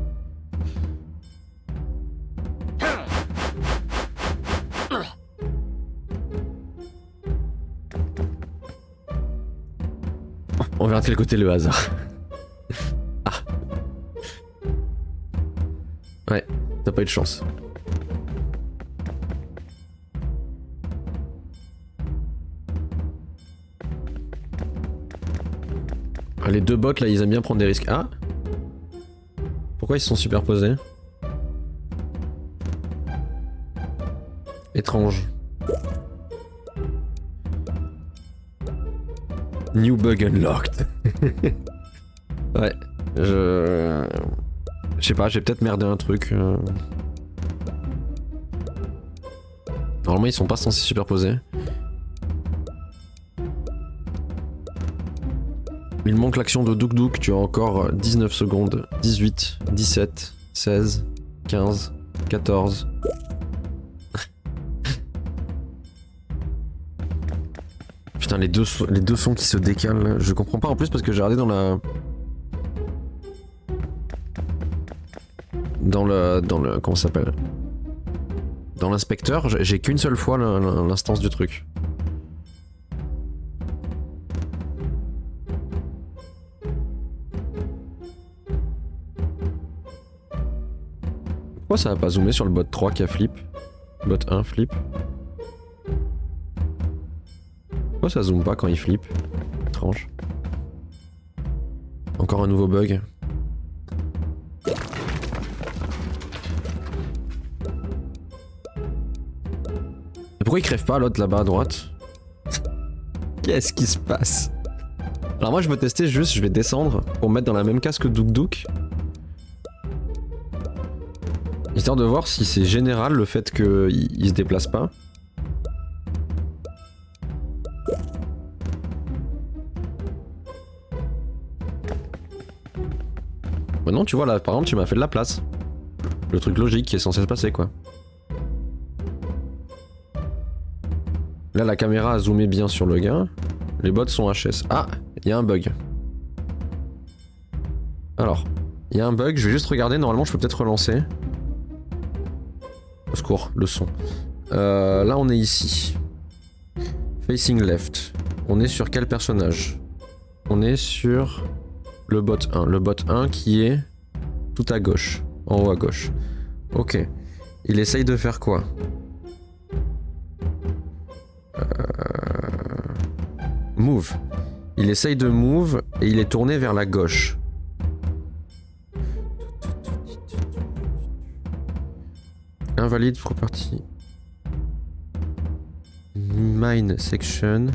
Speaker 1: On verra de quel côté le hasard. Ah. Ouais, t'as pas eu de chance. Ah, les deux bots là, ils aiment bien prendre des risques. Ah. Pourquoi ils se sont superposés? Étrange. New bug unlocked. Ouais, je sais pas, j'ai peut-être merdé un truc. Normalement ils sont pas censés superposer. Il manque l'action de Douk Douk, tu as encore 19 secondes. 18, 17, 16, 15, 14... Putain, les deux sons qui se décalent, je comprends pas en plus parce que j'ai regardé dans le comment ça s'appelle, dans l'inspecteur, j'ai qu'une seule fois l'instance du truc. Pourquoi ça va pas zoomer sur le bot 3 qui a flip? Bot 1 flip. Pourquoi ça zoome pas quand il flip? Étrange. Encore un nouveau bug. Et pourquoi il crève pas l'autre là-bas à droite? Qu'est-ce qui se passe? Alors moi je veux tester juste, je vais descendre pour me mettre dans la même case que Douk Douk. Histoire de voir si c'est général le fait qu'il se déplace pas. Bah non, tu vois là, par exemple tu m'as fait de la place. Le truc logique qui est censé se passer quoi. Là la caméra a zoomé bien sur le gars. Les bots sont HS. Ah, il y a un bug. Alors, il y a un bug, je vais juste regarder, normalement je peux peut-être relancer. Au secours, le son. Là on est ici. Facing left. On est sur quel personnage? On est sur le bot 1. Le bot 1 qui est tout à gauche. En haut à gauche. Ok. Il essaye de faire quoi? Move. Il essaye de move et il est tourné vers la gauche. Invalide property. Mine section.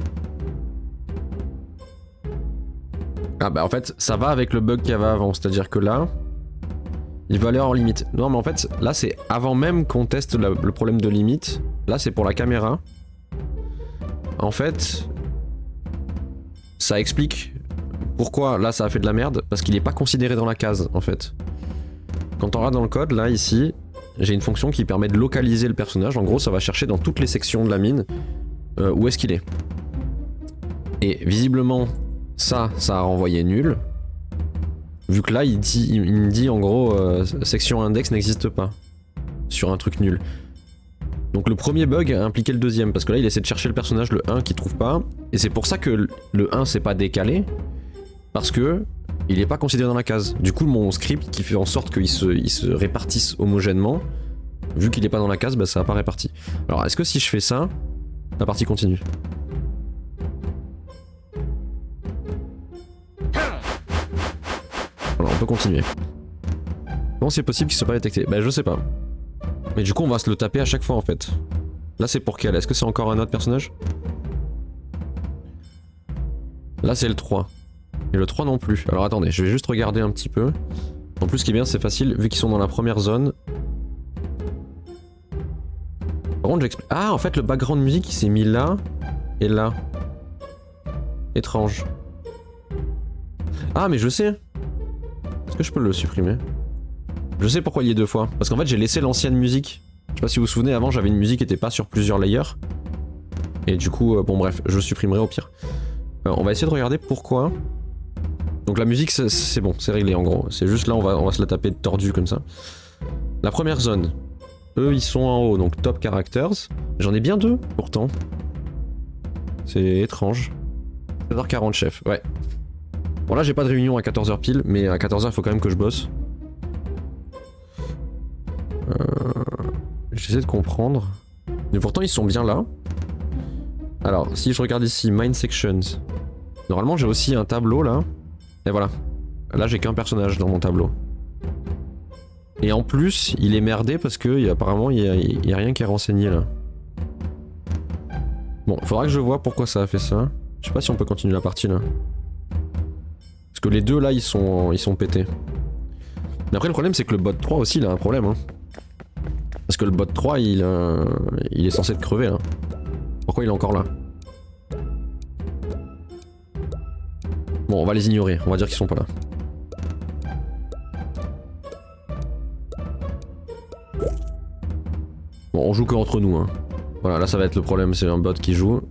Speaker 1: Ah bah en fait ça va avec le bug qu'il y avait avant, c'est-à-dire que là il va aller hors limite. Non mais en fait là c'est avant même qu'on teste le problème de limite. Là c'est pour la caméra. En fait ça explique pourquoi là ça a fait de la merde, parce qu'il est pas considéré dans la case en fait. Quand on regarde dans le code, là ici, j'ai une fonction qui permet de localiser le personnage. En gros ça va chercher dans toutes les sections de la mine où est-ce qu'il est. Et visiblement ça a renvoyé nul. Vu que là il me dit en gros section index n'existe pas sur un truc nul. Donc le premier bug a impliqué le deuxième, parce que là il essaie de chercher le personnage, le 1 qu'il trouve pas, et c'est pour ça que le 1 s'est pas décalé, parce que il est pas considéré dans la case. Du coup mon script qui fait en sorte qu'il se répartisse homogènement, vu qu'il est pas dans la case, bah ça a pas réparti. Alors est-ce que si je fais ça, la partie continue? Voilà, on peut continuer. Comment c'est possible qu'il soit pas détecté? Bah je sais pas. Mais du coup on va se le taper à chaque fois en fait. Là c'est pour quel? Est-ce que c'est encore un autre personnage? Là c'est le 3. Et le 3 non plus. Alors attendez, je vais juste regarder un petit peu. En plus ce qui est bien c'est facile, vu qu'ils sont dans la première zone. Par contre j'explique... Ah en fait le background musique il s'est mis là et là. Étrange. Ah mais je sais. Est-ce que je peux le supprimer? Je sais pourquoi il y est deux fois. Parce qu'en fait j'ai laissé l'ancienne musique. Je sais pas si vous vous souvenez, avant j'avais une musique qui était pas sur plusieurs layers. Et du coup, bon bref, je supprimerai au pire. On va essayer de regarder pourquoi. Donc la musique c'est bon, c'est réglé en gros. C'est juste là on va se la taper de tordu comme ça. La première zone. Eux ils sont en haut, donc top characters. J'en ai bien deux pourtant. C'est étrange. 14h40 chef, ouais. Bon là j'ai pas de réunion à 14h pile, mais à 14h il faut quand même que je bosse. J'essaie de comprendre. Mais pourtant ils sont bien là. Alors si je regarde ici, Mine Sections. Normalement j'ai aussi un tableau là. Et voilà. Là j'ai qu'un personnage dans mon tableau. Et en plus il est merdé parce que apparemment il y a rien qui est renseigné là. Bon, il faudra que je vois pourquoi ça a fait ça. Je sais pas si on peut continuer la partie là. Parce que les deux là ils sont pétés. Mais après le problème c'est que le bot 3 aussi il a un problème hein. Parce que le bot 3 il est censé être crevé là. Pourquoi il est encore là? Bon on va les ignorer, on va dire qu'ils sont pas là. Bon on joue que entre nous hein. Voilà là ça va être le problème, c'est un bot qui joue.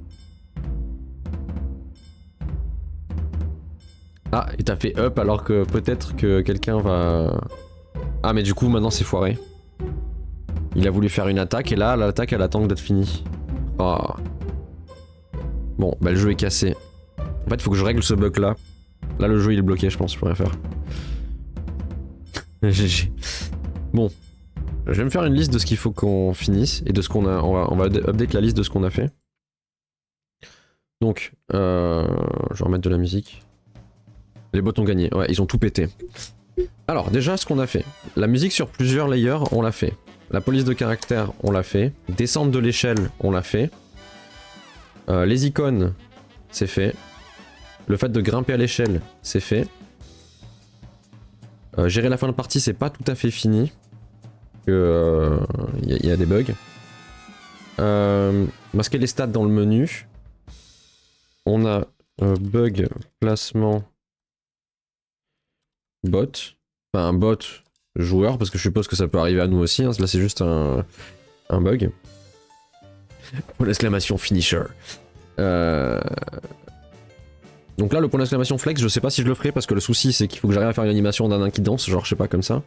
Speaker 1: Ah et t'as fait up alors que peut-être que quelqu'un va... Ah mais du coup maintenant c'est foiré. Il a voulu faire une attaque et là l'attaque elle attend d'être finie. Oh. Bon bah le jeu est cassé. En fait faut que je règle ce bug là. Là le jeu il est bloqué je pense, je peux rien faire. GG. Bon. Je vais me faire une liste de ce qu'il faut qu'on finisse et de ce qu'on a. On va update la liste de ce qu'on a fait. Donc, je vais remettre de la musique. Les bots ont gagné, ouais, ils ont tout pété. Alors, déjà, ce qu'on a fait. La musique sur plusieurs layers, on l'a fait. La police de caractère, on l'a fait. Descendre de l'échelle, on l'a fait. Les icônes, c'est fait. Le fait de grimper à l'échelle, c'est fait. Gérer la fin de partie, c'est pas tout à fait fini. Il y a des bugs. Masquer les stats dans le menu. On a bug, placement, bot. Enfin, un bot joueur, parce que je suppose que ça peut arriver à nous aussi. Hein. Là, c'est juste un bug. Pour l'exclamation finisher. Donc là, le point d'exclamation flex, je sais pas si je le ferai parce que le souci c'est qu'il faut que j'arrive à faire une animation d'un nain qui danse, genre je sais pas comme ça.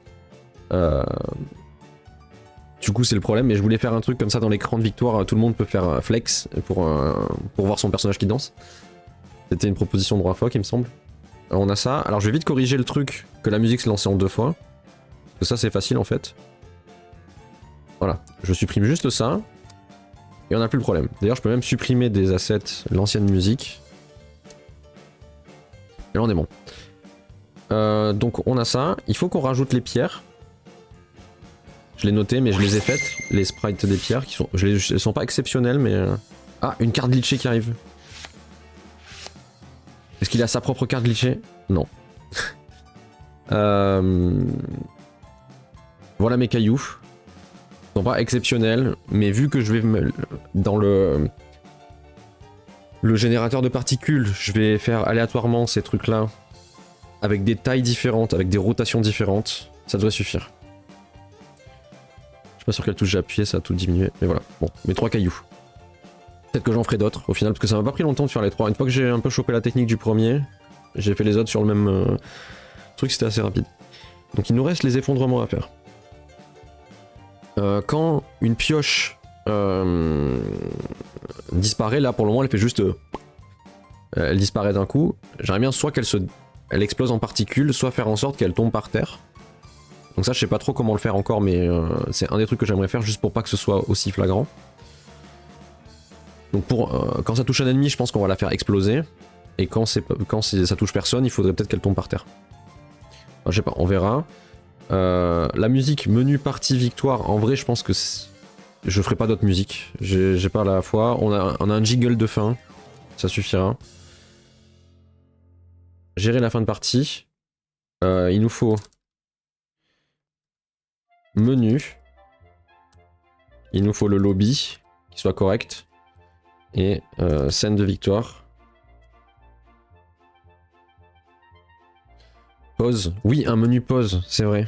Speaker 1: Du coup, c'est le problème, mais je voulais faire un truc comme ça dans l'écran de victoire, tout le monde peut faire flex pour voir son personnage qui danse. C'était une proposition de Roi Foc, il me semble. On a ça. Alors je vais vite corriger le truc que la musique se lançait en 2 fois. Parce que ça, c'est facile en fait. Voilà, je supprime juste ça. Et on n'a plus le problème. D'ailleurs, je peux même supprimer des assets, l'ancienne musique. Et là, on est bon. Donc, on a ça. Il faut qu'on rajoute les pierres. Je l'ai noté, mais je les ai faites. Les sprites des pierres, qui sont, elles sont pas exceptionnelles, mais... Ah, une carte glitchée qui arrive. Est-ce qu'il a sa propre carte glitchée? Non. Voilà mes cailloux. Ils sont pas exceptionnels, mais vu que je vais dans le générateur de particules, je vais faire aléatoirement ces trucs-là avec des tailles différentes, avec des rotations différentes, ça devrait suffire. Je sais pas sur quelle touche j'ai appuyé, ça a tout diminué, mais voilà. Bon, mes 3 cailloux. Peut-être que j'en ferai d'autres au final, parce que ça m'a pas pris longtemps de faire les 3. Une fois que j'ai un peu chopé la technique du premier, j'ai fait les autres sur le même truc, c'était assez rapide. Donc il nous reste les effondrements à faire. Quand une pioche disparaît, là pour le moment elle fait juste... elle disparaît d'un coup. J'aimerais bien soit elle explose en particules, soit faire en sorte qu'elle tombe par terre. Donc ça je sais pas trop comment le faire encore, mais c'est un des trucs que j'aimerais faire juste pour pas que ce soit aussi flagrant. Donc quand ça touche un ennemi, je pense qu'on va la faire exploser. Et quand ça touche personne, il faudrait peut-être qu'elle tombe par terre. Enfin, je sais pas, on verra. La musique, menu, partie, victoire, en vrai je pense que je ferai pas d'autres musiques. J'ai pas la foi. On a un jingle de fin, ça suffira. Gérer la fin de partie. Il nous faut menu. Il nous faut le lobby, qui soit correct. Et scène de victoire. Pause. Oui, un menu pause, c'est vrai.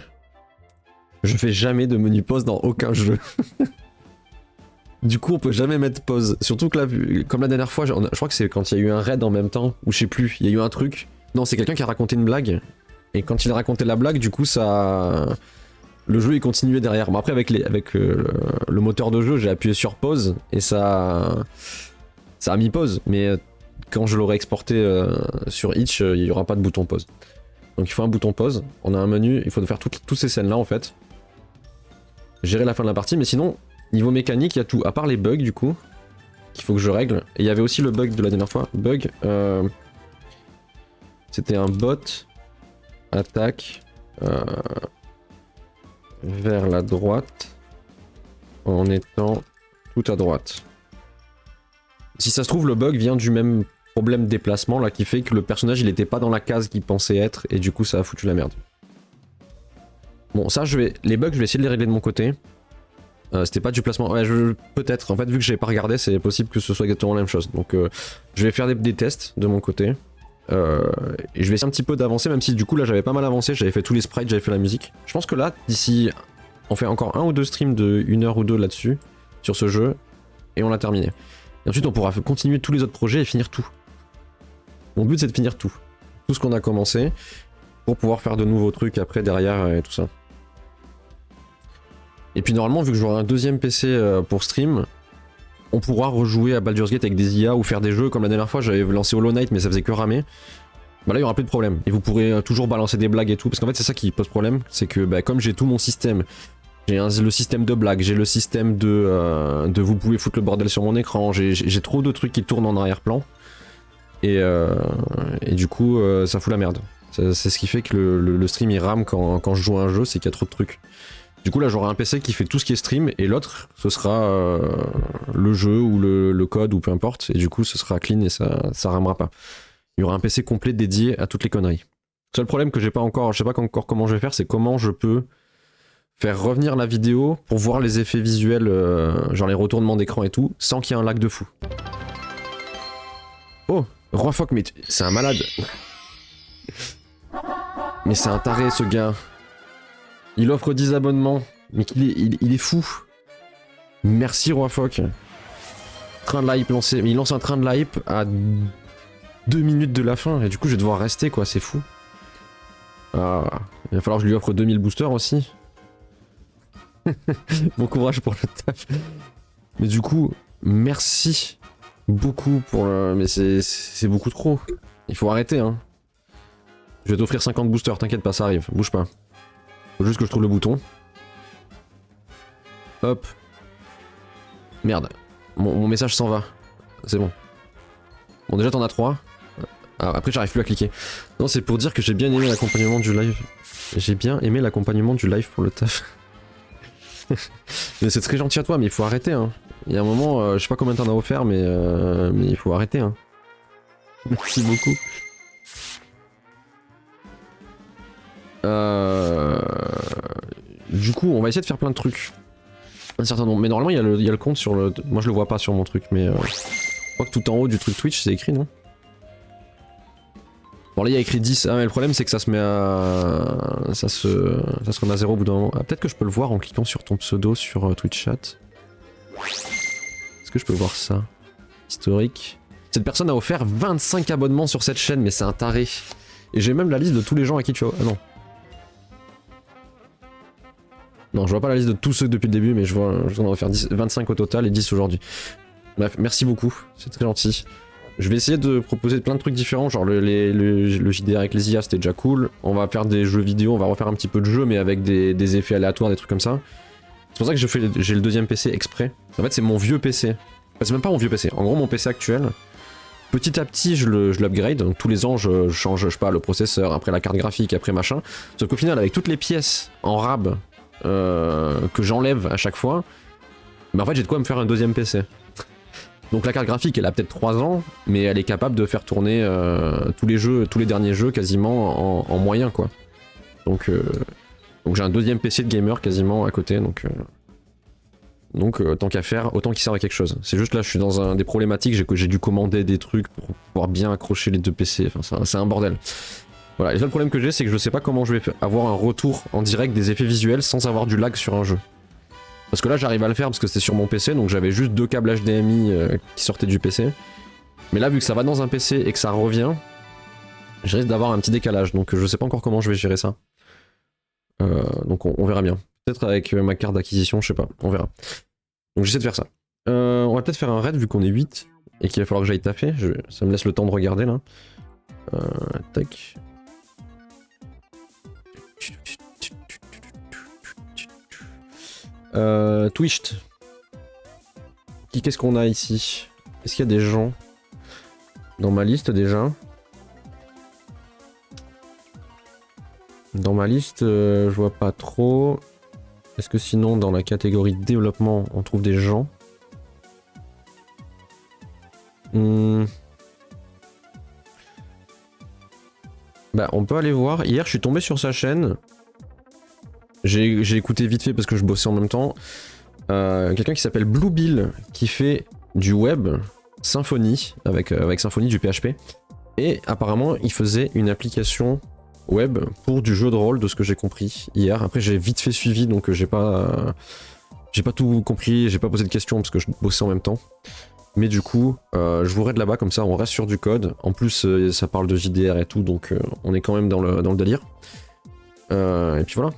Speaker 1: Je fais jamais de menu pause dans aucun jeu. Du coup, on peut jamais mettre pause. Surtout que là, comme la dernière fois, je crois que c'est quand il y a eu un raid en même temps, ou je sais plus, il y a eu un truc. Non, c'est quelqu'un qui a raconté une blague. Et quand il a raconté la blague, du coup, ça... Le jeu, il continuait derrière. Bon, après, avec le moteur de jeu, j'ai appuyé sur pause, et ça a mis pause. Mais quand je l'aurai exporté sur Itch, il n'y aura pas de bouton pause. Donc il faut un bouton pause, on a un menu, il faut faire toutes ces scènes là en fait. Gérer la fin de la partie, mais sinon, niveau mécanique, il y a tout, à part les bugs du coup, qu'il faut que je règle. Et il y avait aussi le bug de la dernière fois, bug, c'était un bot, attaque, vers la droite, en étant tout à droite. Si ça se trouve, le bug vient du même problème de déplacement là qui fait que le personnage il était pas dans la case qu'il pensait être et du coup ça a foutu la merde. Bon ça les bugs je vais essayer de les régler de mon côté. C'était pas du placement, ouais peut-être en fait vu que j'ai pas regardé c'est possible que ce soit exactement la même chose donc je vais faire des tests de mon côté et je vais essayer un petit peu d'avancer même si du coup là j'avais pas mal avancé, j'avais fait tous les sprites, j'avais fait la musique. Je pense que là d'ici on fait encore 1 ou 2 streams de 1 heure ou 2 là-dessus sur ce jeu et on l'a terminé. Et ensuite on pourra continuer tous les autres projets et finir tout. Mon but c'est de finir tout ce qu'on a commencé, pour pouvoir faire de nouveaux trucs après derrière et tout ça. Et puis normalement vu que j'aurai un deuxième PC pour stream, on pourra rejouer à Baldur's Gate avec des IA ou faire des jeux comme la dernière fois j'avais lancé Hollow Knight mais ça faisait que ramer. Bah là il y aura plus de problème et vous pourrez toujours balancer des blagues et tout parce qu'en fait c'est ça qui pose problème, c'est que bah, comme j'ai tout mon système J'ai le système de blague, j'ai le système de vous pouvez foutre le bordel sur mon écran, j'ai trop de trucs qui tournent en arrière-plan. Et du coup, ça fout la merde. C'est ce qui fait que le stream il rame quand je joue à un jeu, c'est qu'il y a trop de trucs. Du coup là j'aurai un PC qui fait tout ce qui est stream et l'autre ce sera le jeu ou le code ou peu importe et du coup ce sera clean et ça ramera pas. Il y aura un PC complet dédié à toutes les conneries. Le seul problème que j'ai pas encore, je sais pas encore comment je vais faire, c'est comment je peux faire revenir la vidéo pour voir les effets visuels, genre les retournements d'écran et tout, sans qu'il y ait un lag de fou. Oh, Roi Foc, mais c'est un malade. Mais c'est un taré ce gars. Il offre 10 abonnements. Mais il est fou. Merci Roi Foc. Train de l'hype lancé. Mais il lance un train de l'hype à 2 minutes de la fin. Et du coup je vais devoir rester quoi, c'est fou. Ah, il va falloir que je lui offre 2000 boosters aussi. Bon courage pour le taf. Mais du coup, merci beaucoup pour le... Mais c'est beaucoup trop. Il faut arrêter hein. Je vais t'offrir 50 boosters, t'inquiète pas, ça arrive, bouge pas. Faut juste que je trouve le bouton. Hop. Merde. Mon message s'en va. C'est bon. Bon déjà t'en as 3. Ah, après j'arrive plus à cliquer. Non c'est pour dire que j'ai bien aimé l'accompagnement du live. J'ai bien aimé l'accompagnement du live pour le taf. Mais c'est très gentil à toi mais il faut arrêter hein. Il y a un moment, je sais pas combien t'en as offert mais il faut arrêter hein. Merci beaucoup. Du coup, on va essayer de faire plein de trucs. Un certain nombre. Mais normalement, il y a le compte sur le... Moi, je le vois pas sur mon truc, mais... Je crois que tout en haut du truc Twitch, c'est écrit, non? Bon, là, il y a écrit 10. Ah, mais le problème, c'est que ça se met à... Ça se remet à 0 au bout d'un moment. Ah, peut-être que je peux le voir en cliquant sur ton pseudo sur Twitch Chat. Est-ce que je peux voir ça? Historique. Cette personne a offert 25 abonnements sur cette chaîne, mais c'est un taré. Et j'ai même la liste de tous les gens à qui tu as... Ah non. Non, je vois pas la liste de tous ceux depuis le début, mais je vois... Je dois en faire 25 au total et 10 aujourd'hui. Bref, merci beaucoup. C'est très gentil. Je vais essayer de proposer plein de trucs différents, genre le JDR avec les IA, c'était déjà cool. On va faire des jeux vidéo, on va refaire un petit peu de jeu, mais avec des effets aléatoires, des trucs comme ça. C'est pour ça que j'ai le deuxième PC exprès. En fait, c'est mon vieux PC. Enfin, c'est même pas mon vieux PC. En gros, mon PC actuel... Petit à petit, je l'upgrade, donc tous les ans, je change, je sais pas, le processeur, après la carte graphique, après machin. Sauf qu'au final, avec toutes les pièces en RAB que j'enlève à chaque fois, mais en fait, j'ai de quoi me faire un deuxième PC. Donc la carte graphique, elle a peut-être 3 ans, mais elle est capable de faire tourner tous les derniers jeux quasiment en moyen, quoi. Donc j'ai un deuxième PC de gamer quasiment à côté, donc tant qu'à faire, autant qu'il serve à quelque chose. C'est juste là, je suis dans des problématiques, j'ai dû commander des trucs pour pouvoir bien accrocher les deux PC, enfin c'est un bordel. Voilà, le seul problème que j'ai, c'est que je sais pas comment je vais avoir un retour en direct des effets visuels sans avoir du lag sur un jeu. Parce que là, j'arrive à le faire parce que c'était sur mon PC, donc j'avais juste 2 câbles HDMI qui sortaient du PC. Mais là, vu que ça va dans un PC et que ça revient, je risque d'avoir un petit décalage, donc je sais pas encore comment je vais gérer ça. Donc on verra bien. Peut-être avec ma carte d'acquisition, je sais pas, on verra. Donc j'essaie de faire ça. On va peut-être faire un raid vu qu'on est 8 et qu'il va falloir que j'aille taffer. Ça me laisse le temps de regarder là. Tac. Twitch. Qu'est-ce qu'on a ici? Est-ce qu'il y a des gens dans ma liste déjà? Dans ma liste, je vois pas trop. Est-ce que sinon, dans la catégorie développement, on trouve des gens? Bah, on peut aller voir. Hier, je suis tombé sur sa chaîne. J'ai écouté vite fait parce que je bossais en même temps. Quelqu'un qui s'appelle Blue Bill, qui fait du web, Symfony, avec Symfony, du PHP. Et apparemment, il faisait une application web pour du jeu de rôle, de ce que j'ai compris hier. Après, j'ai vite fait suivi, donc j'ai pas tout compris, j'ai pas posé de questions parce que je bossais en même temps. Mais du coup, je vous raide là-bas, comme ça on reste sur du code. En plus, ça parle de JDR et tout, donc on est quand même dans le délire. Et puis voilà.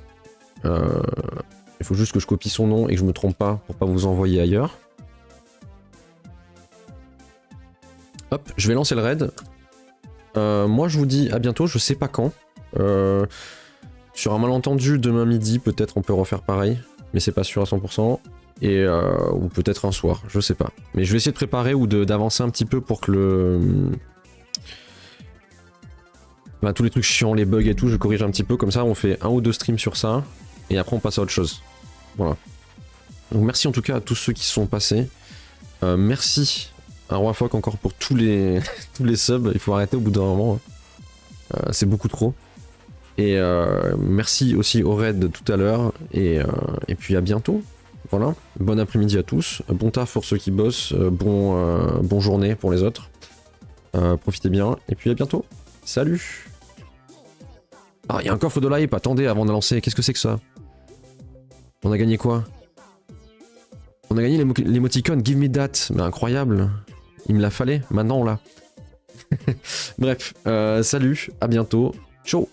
Speaker 1: Il faut juste que je copie son nom et que je me trompe pas pour pas vous envoyer ailleurs. Hop, je vais lancer le raid. Moi je vous dis à bientôt, je sais pas quand. Sur un malentendu demain midi, peut-être on peut refaire pareil. mais c'est pas sûr à 100%. Et ou peut-être un soir, je sais pas. Mais je vais essayer de préparer ou d'avancer un petit peu pour que tous les trucs chiants, les bugs et tout, je corrige un petit peu. Comme ça, on fait 1 ou 2 streams sur ça. Et après, on passe à autre chose. Voilà. Donc merci en tout cas à tous ceux qui se sont passés. Merci à Roifoc encore pour tous les subs. Il faut arrêter au bout d'un moment. C'est beaucoup trop. Et merci aussi au raid tout à l'heure. Et puis à bientôt. Voilà. Bon après-midi à tous. Bon taf pour ceux qui bossent. Bon journée pour les autres. Profitez bien. Et puis à bientôt. Salut. Ah, il y a un coffre de l'hype. Attendez avant de lancer. Qu'est-ce que c'est que ça? On a gagné quoi? On a gagné l'émoticône Give Me That. Mais incroyable. Il me l'a fallait. Maintenant on l'a. Bref. Salut. À bientôt. Ciao.